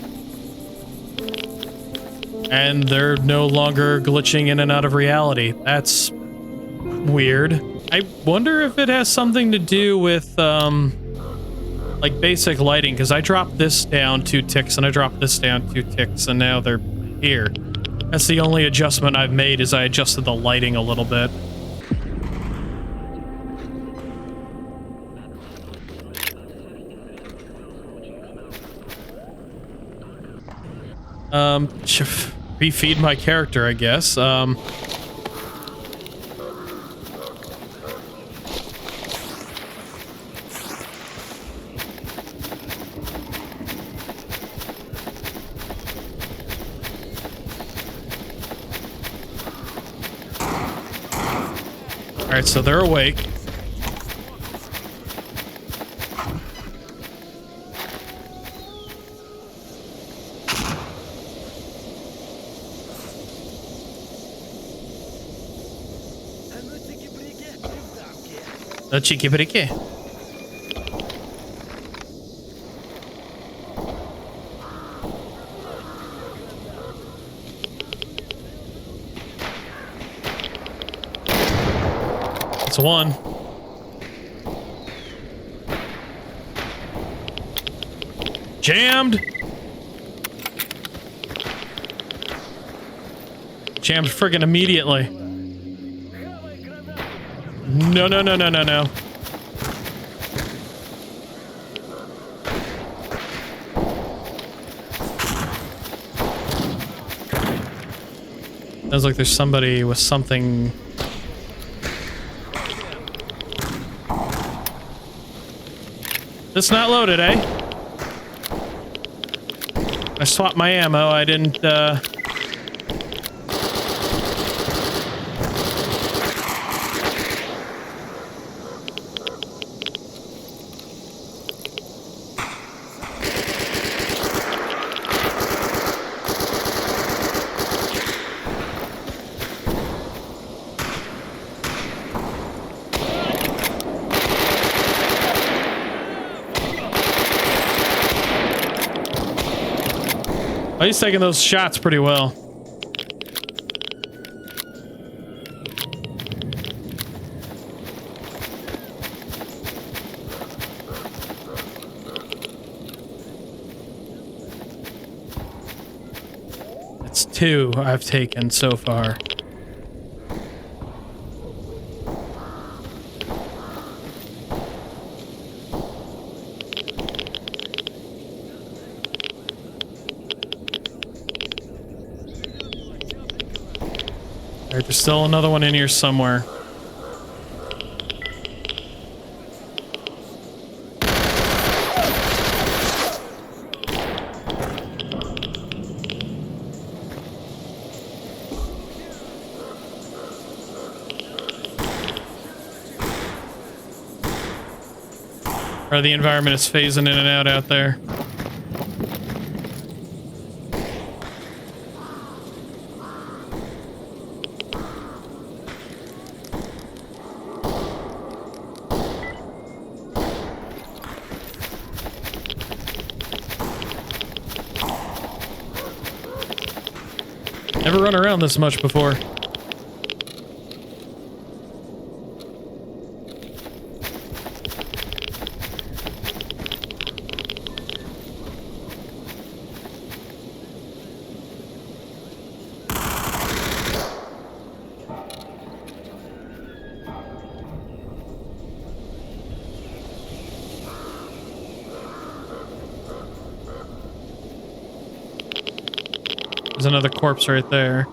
And they're no longer glitching in and out of reality. That's weird. I wonder if it has something to do with, like basic lighting, because I dropped this down 2 ticks and I dropped this down 2 ticks and now they're here. That's the only adjustment I've made, is I adjusted the lighting a little bit. Refeed my character, I guess. Alright, so they're awake. The cheeky bricky. It's one. Jammed. Jammed friggin' immediately. No, no, no, no, no, no. Sounds like there's somebody with something. It's not loaded, eh? I swapped my ammo. I didn't, he's taking those shots pretty well. It's 2 I've taken so far. There's still another one in here somewhere. Or the environment is phasing in and out there. Never run around this much before. There's another corpse right there.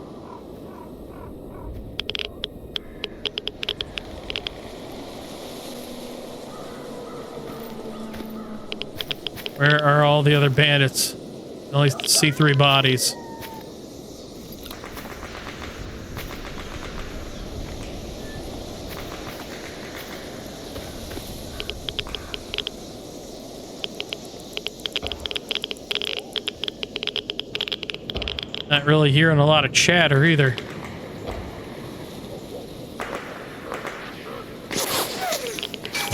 Where are all the other bandits? I only see 3 bodies. Not really hearing a lot of chatter either.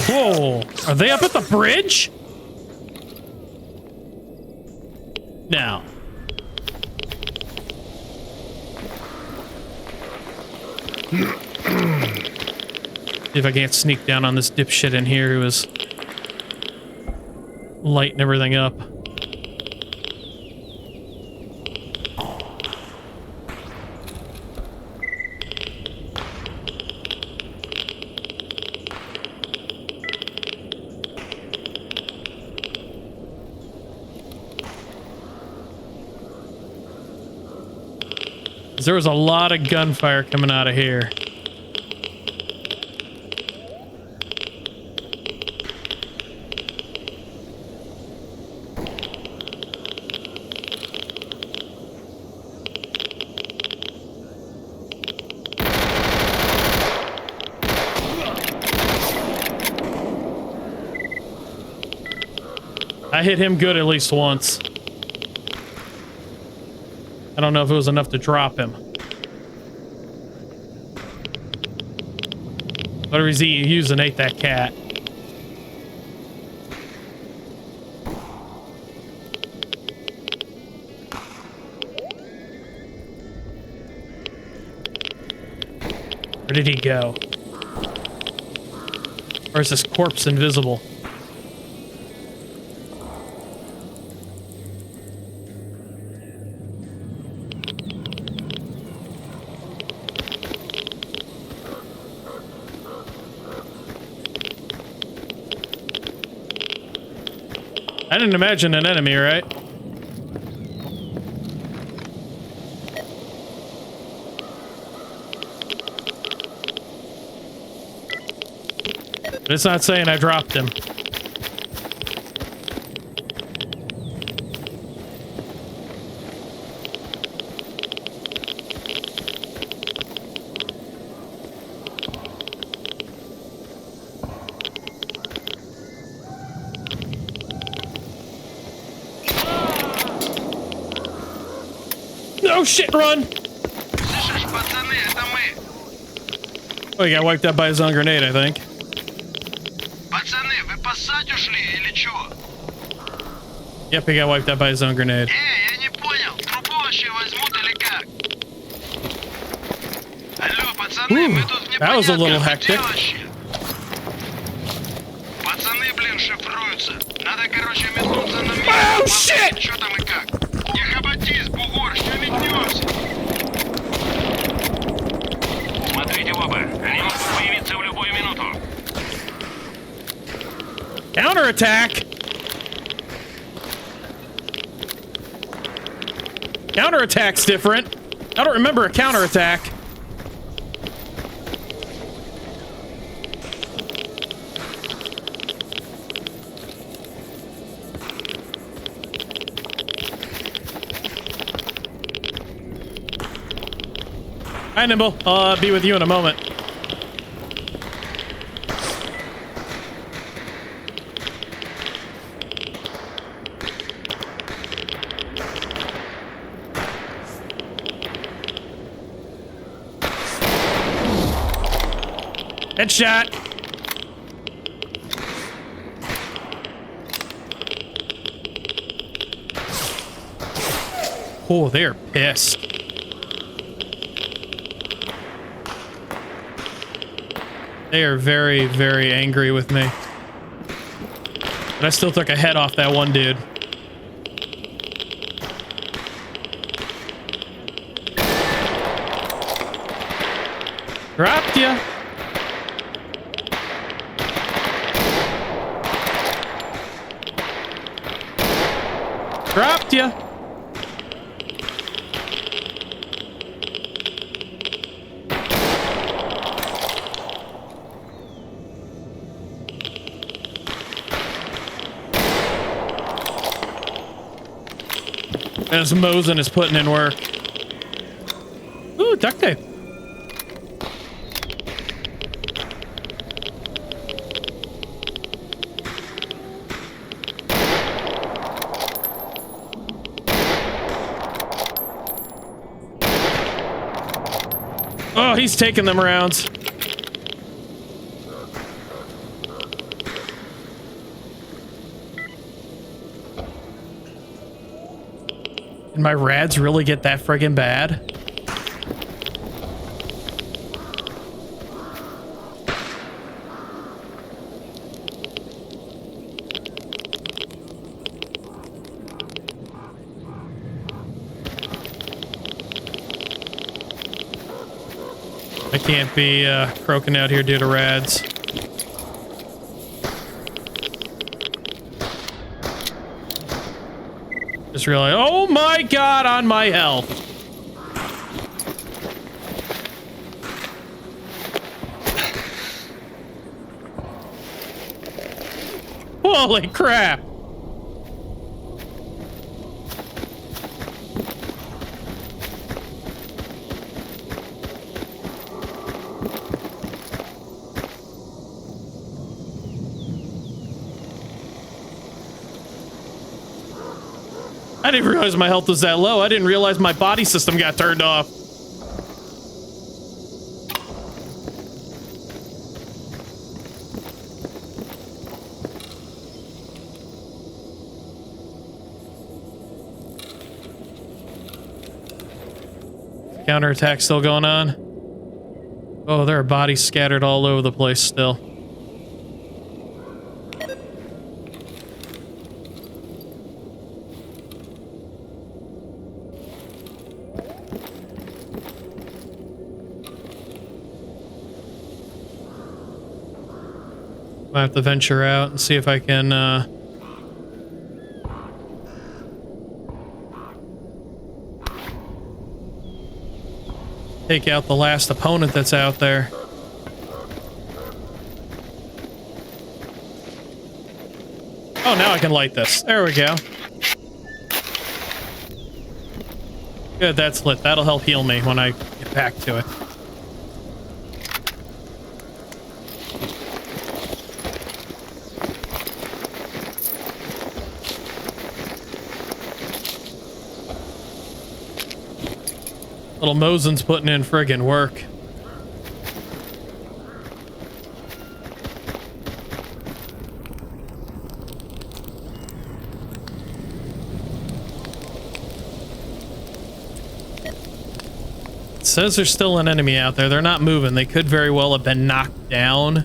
Whoa! Are they up at the bridge? No. See if I can't sneak down on this dipshit in here who is lighting everything up. There was a lot of gunfire coming out of here. I hit him good at least once. I don't know if it was enough to drop him. Whatever he's using ate that cat. Where did he go? Or is this corpse invisible? I didn't imagine an enemy, right? But it's not saying I dropped him. Oh shit, run! Слышишь, пацаны, это мы. Oh, he got wiped out by his own grenade, I think. Пацаны, вы поссать ушли или чё? Yep, he got wiped out by his own grenade. Я не понял, трубу вообще возьмут или как? Алло, пацаны, мы тут в that was a little непонятках, где hectic. вообще? Пацаны, блин, шифруются. Надо, короче, метнуться на место. Oh, shit! Чё там и как? Не хоботись, бугор, что метнёмся? Смотрите в оба, они могут появиться в любую минуту. Counterattack! Counterattack's different. I don't remember a counterattack. Hi, Nimble. I'll be with you in a moment. Headshot. Oh, they're pissed. They are very, very angry with me. But I still took a head off that one dude. Dropped ya. Dropped ya. As Mosin is putting in work. Ooh, duct tape. Oh, he's taking them rounds. Did my rads really get that friggin' bad? I can't be croaking out here due to rads. Just realized, oh my god, on my health. Holy crap. I didn't realize my health was that low. I didn't realize my body system got turned off. Counterattack still going on. Oh, there are bodies scattered all over the place still. I have to venture out and see if I can take out the last opponent that's out there. Oh, now I can light this. There we go. Good, that's lit. That'll help heal me when I get back to it. Little Mosen's putting in friggin' work. It says there's still an enemy out there. They're not moving. They could very well have been knocked down.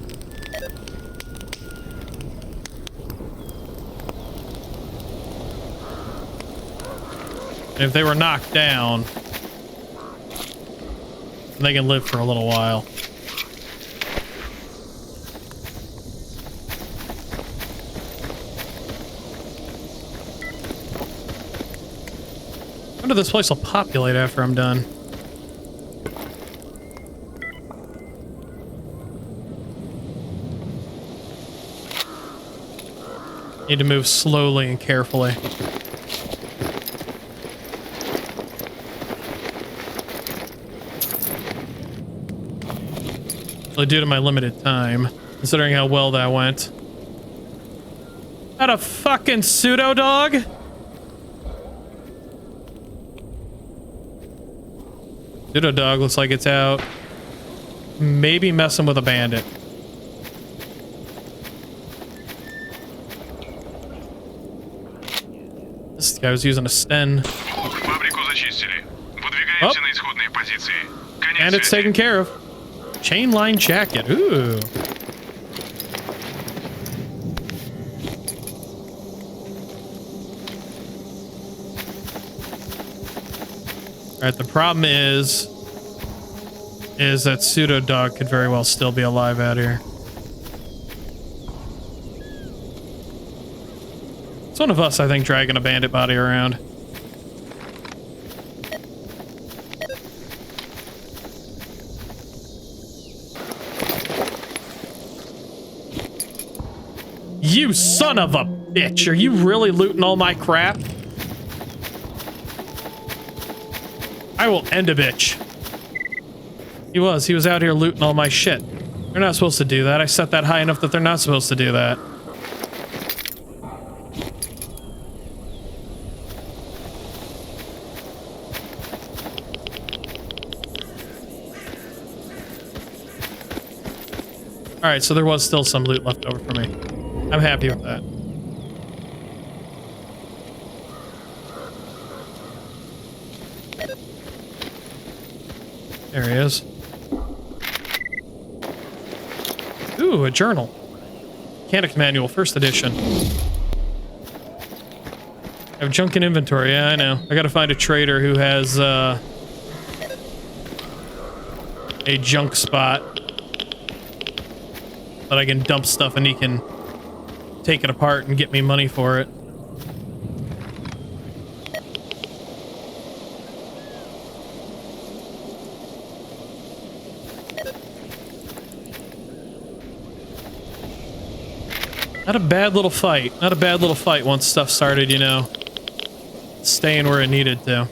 And if they were knocked down, they can live for a little while. I wonder if this place will populate after I'm done. Need to move slowly and carefully. Due to my limited time, considering how well that went. That a fucking pseudo dog? Pseudo dog looks like it's out. Maybe messing with a bandit. This guy was using a sten. Oh. And it's taken care of. Chainline jacket. Ooh. Alright, the problem is that pseudo dog could very well still be alive out here. It's one of us, I think, dragging a bandit body around. You son of a bitch! Are you really looting all my crap? I will end a bitch. He was out here looting all my shit. They're not supposed to do that. I set that high enough that they're not supposed to do that. Alright, so there was still some loot left over for me. I'm happy with that. There he is. Ooh, a journal. Mechanics Manual, first edition. I have junk in inventory, yeah, I know. I gotta find a trader who has, a junk spot that I can dump stuff and he can take it apart and get me money for it. Not a bad little fight. Not a bad little fight once stuff started, you know, staying where it needed to.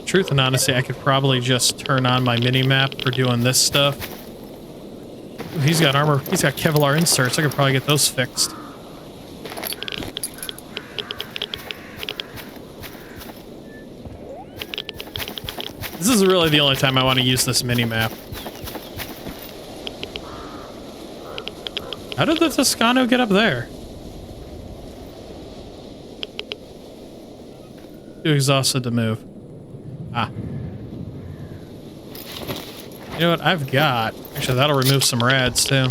Truth and honesty, I could probably just turn on my mini-map for doing this stuff. Ooh, he's got armor. He's got Kevlar inserts. I could probably get those fixed. This is really the only time I want to use this mini-map. How did the Toscano get up there? Too exhausted to move. Ah. You know what? I've got... Actually, that'll remove some rads, too.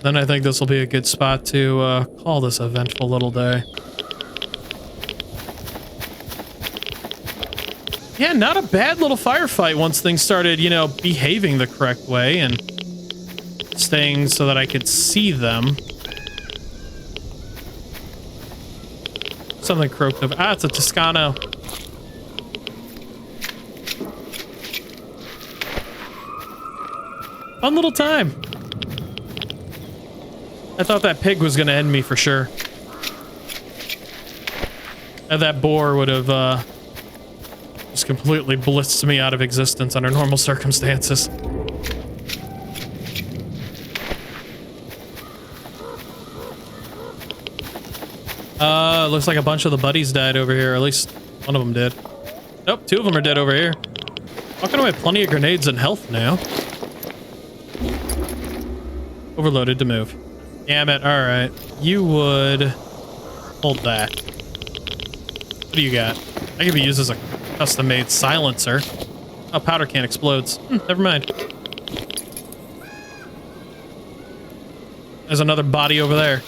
Then I think this will be a good spot to call this eventful little day. Yeah, not a bad little firefight once things started, you know, behaving the correct way and staying so that I could see them. Something croaked of. Ah, it's a Toscano. Fun little time. I thought that pig was gonna end me for sure. And that boar would have just completely blitzed me out of existence under normal circumstances. Looks like a bunch of the buddies died over here. At least one of them did. Nope, 2 of them are dead over here. How come I have plenty of grenades and health now? Overloaded to move. Damn it. All right. You would hold that. What do you got? I can be used as a custom-made silencer. Oh, powder can explodes. Never mind. There's another body over there.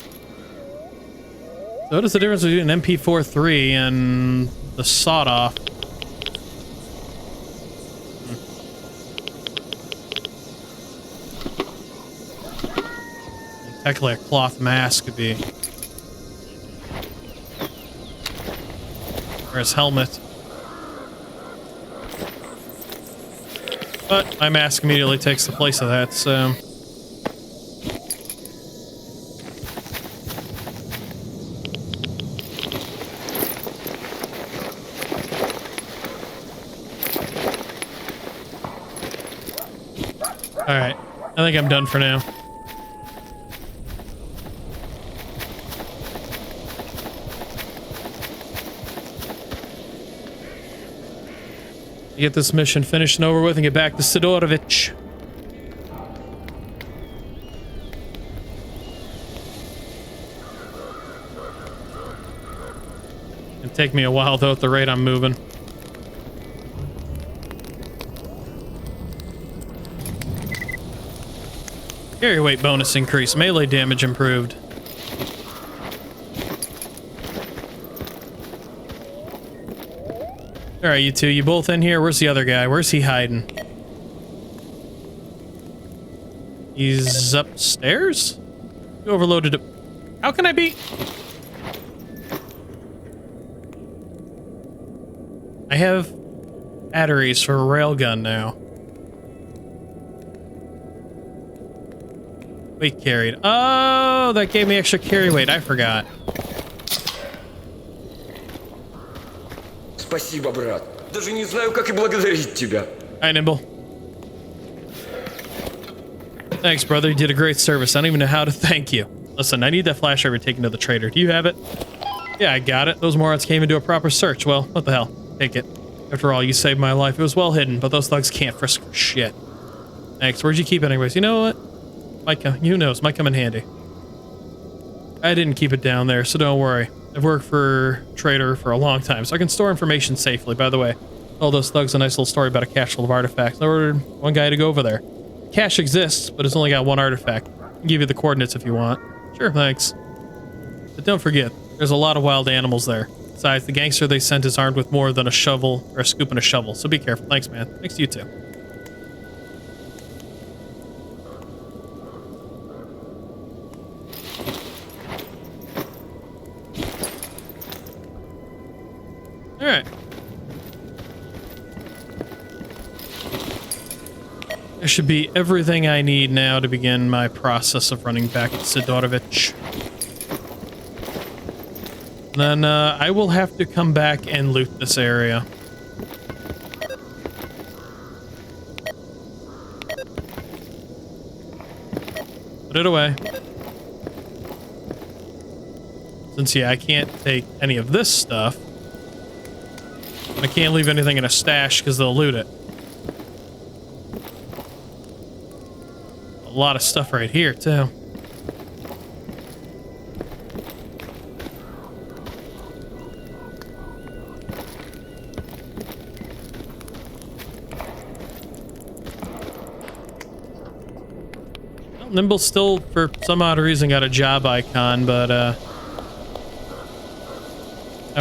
So what is the difference between an MP43 and the sawed-off? Technically, a cloth mask could be. Or his helmet. But my mask immediately takes the place of that, so... Alright, I think I'm done for now. Get this mission finished and over with and get back to Sidorovich. It'll take me a while though at the rate I'm moving. Carry weight bonus increase, melee damage improved. Alright, you two, you both in here? Where's the other guy? Where's he hiding? He's upstairs? You overloaded it. How can I be? I have batteries for a railgun now. Weight carried. Oh, that gave me extra carry weight. I forgot. Спасибо, брат. Даже не знаю, как и благодарить тебя. Hi, Nimble. Thanks, brother. You did a great service. I don't even know how to thank you. Listen, I need that flash drive taken to the trader. Do you have it? Yeah, I got it. Those morons came into a proper search. Well, what the hell? Take it. After all, you saved my life. It was well hidden, but those thugs can't frisk for shit. Thanks. Where'd you keep it anyways? You know what? Might come, who knows? Might come in handy. I didn't keep it down there, so don't worry. I've worked for Trader for a long time, so I can store information safely. By the way, told those thugs a nice little story about a cache full of artifacts. I ordered one guy to go over there. Cache exists, but it's only got one artifact. I can give you the coordinates if you want. Sure, thanks. But don't forget, there's a lot of wild animals there. Besides, the gangster they sent is armed with more than a shovel, or a scoop and a shovel, so be careful. Thanks, man. Thanks to you too. Alright. There should be everything I need now to begin my process of running back to Sidorovich. Then I will have to come back and loot this area. Put it away. Since, yeah, I can't take any of this stuff. I can't leave anything in a stash because they'll loot it. A lot of stuff right here, too. Well, Nimble's still, for some odd reason, got a job icon, but, I'm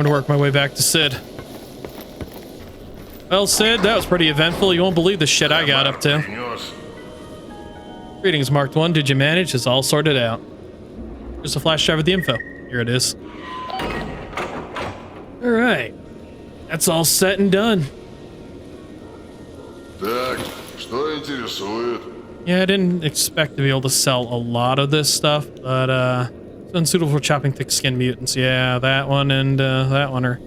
gonna work my way back to Sid. Well, Sid, that was pretty eventful. You won't believe the shit I got up to. Greetings, Marked One. Did you manage? It's all sorted out. Just a flash drive of the info. Here it is. All right. That's all set and done. Так, что интересует? Yeah, I didn't expect to be able to sell a lot of this stuff, but, it's unsuitable for chopping thick-skinned mutants. Yeah, that one and, that one are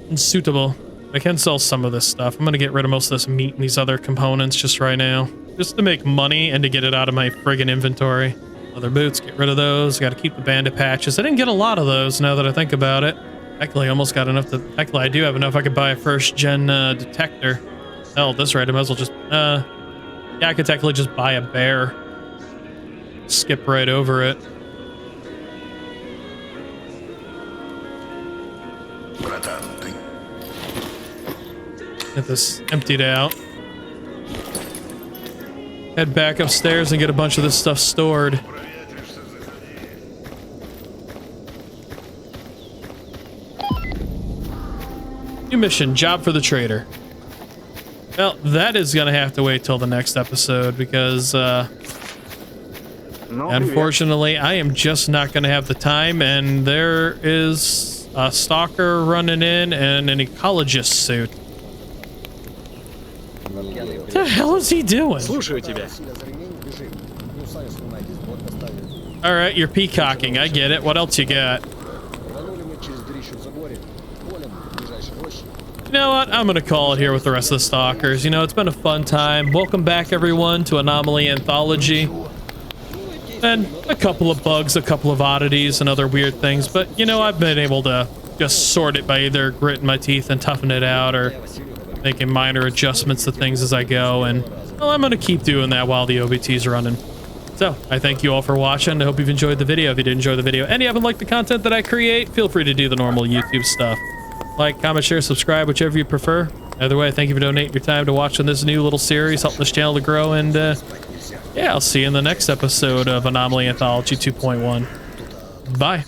unsuitable. I can sell some of this stuff. I'm gonna get rid of most of this meat and these other components just right now. Just to make money and to get it out of my friggin' inventory. Leather boots, get rid of those. Gotta keep the bandit patches. I didn't get a lot of those now that I think about it. Actually, I almost got enough to... Actually, I do have enough. I could buy a first-gen detector. Hell, at this rate, I might as well just... Yeah, I could technically just buy a bear. Skip right over it. Get this emptied out. Head back upstairs and get a bunch of this stuff stored. New mission, job for the trader. Well, that is gonna have to wait till the next episode because, unfortunately, I am just not gonna have the time, and there is a stalker running in and an ecologist suit. What the hell is he doing? Слушаю тебя. Alright, you're peacocking. I get it. What else you got? You know what? I'm gonna call it here with the rest of the stalkers. You know, it's been a fun time. Welcome back, everyone, to Anomaly Anthology. And a couple of bugs, a couple of oddities, and other weird things. But, you know, I've been able to just sort it by either gritting my teeth and toughing it out, or making minor adjustments to things as I go, and well, I'm gonna keep doing that while the OBT's running. So, I thank you all for watching. I hope you've enjoyed the video. If you did enjoy the video and you haven't liked the content that I create, feel free to do the normal YouTube stuff. Like, comment, share, subscribe, whichever you prefer. Either way, thank you for donating your time to watching this new little series, help this channel to grow, and yeah, I'll see you in the next episode of Anomaly Anthology 2.1. Bye.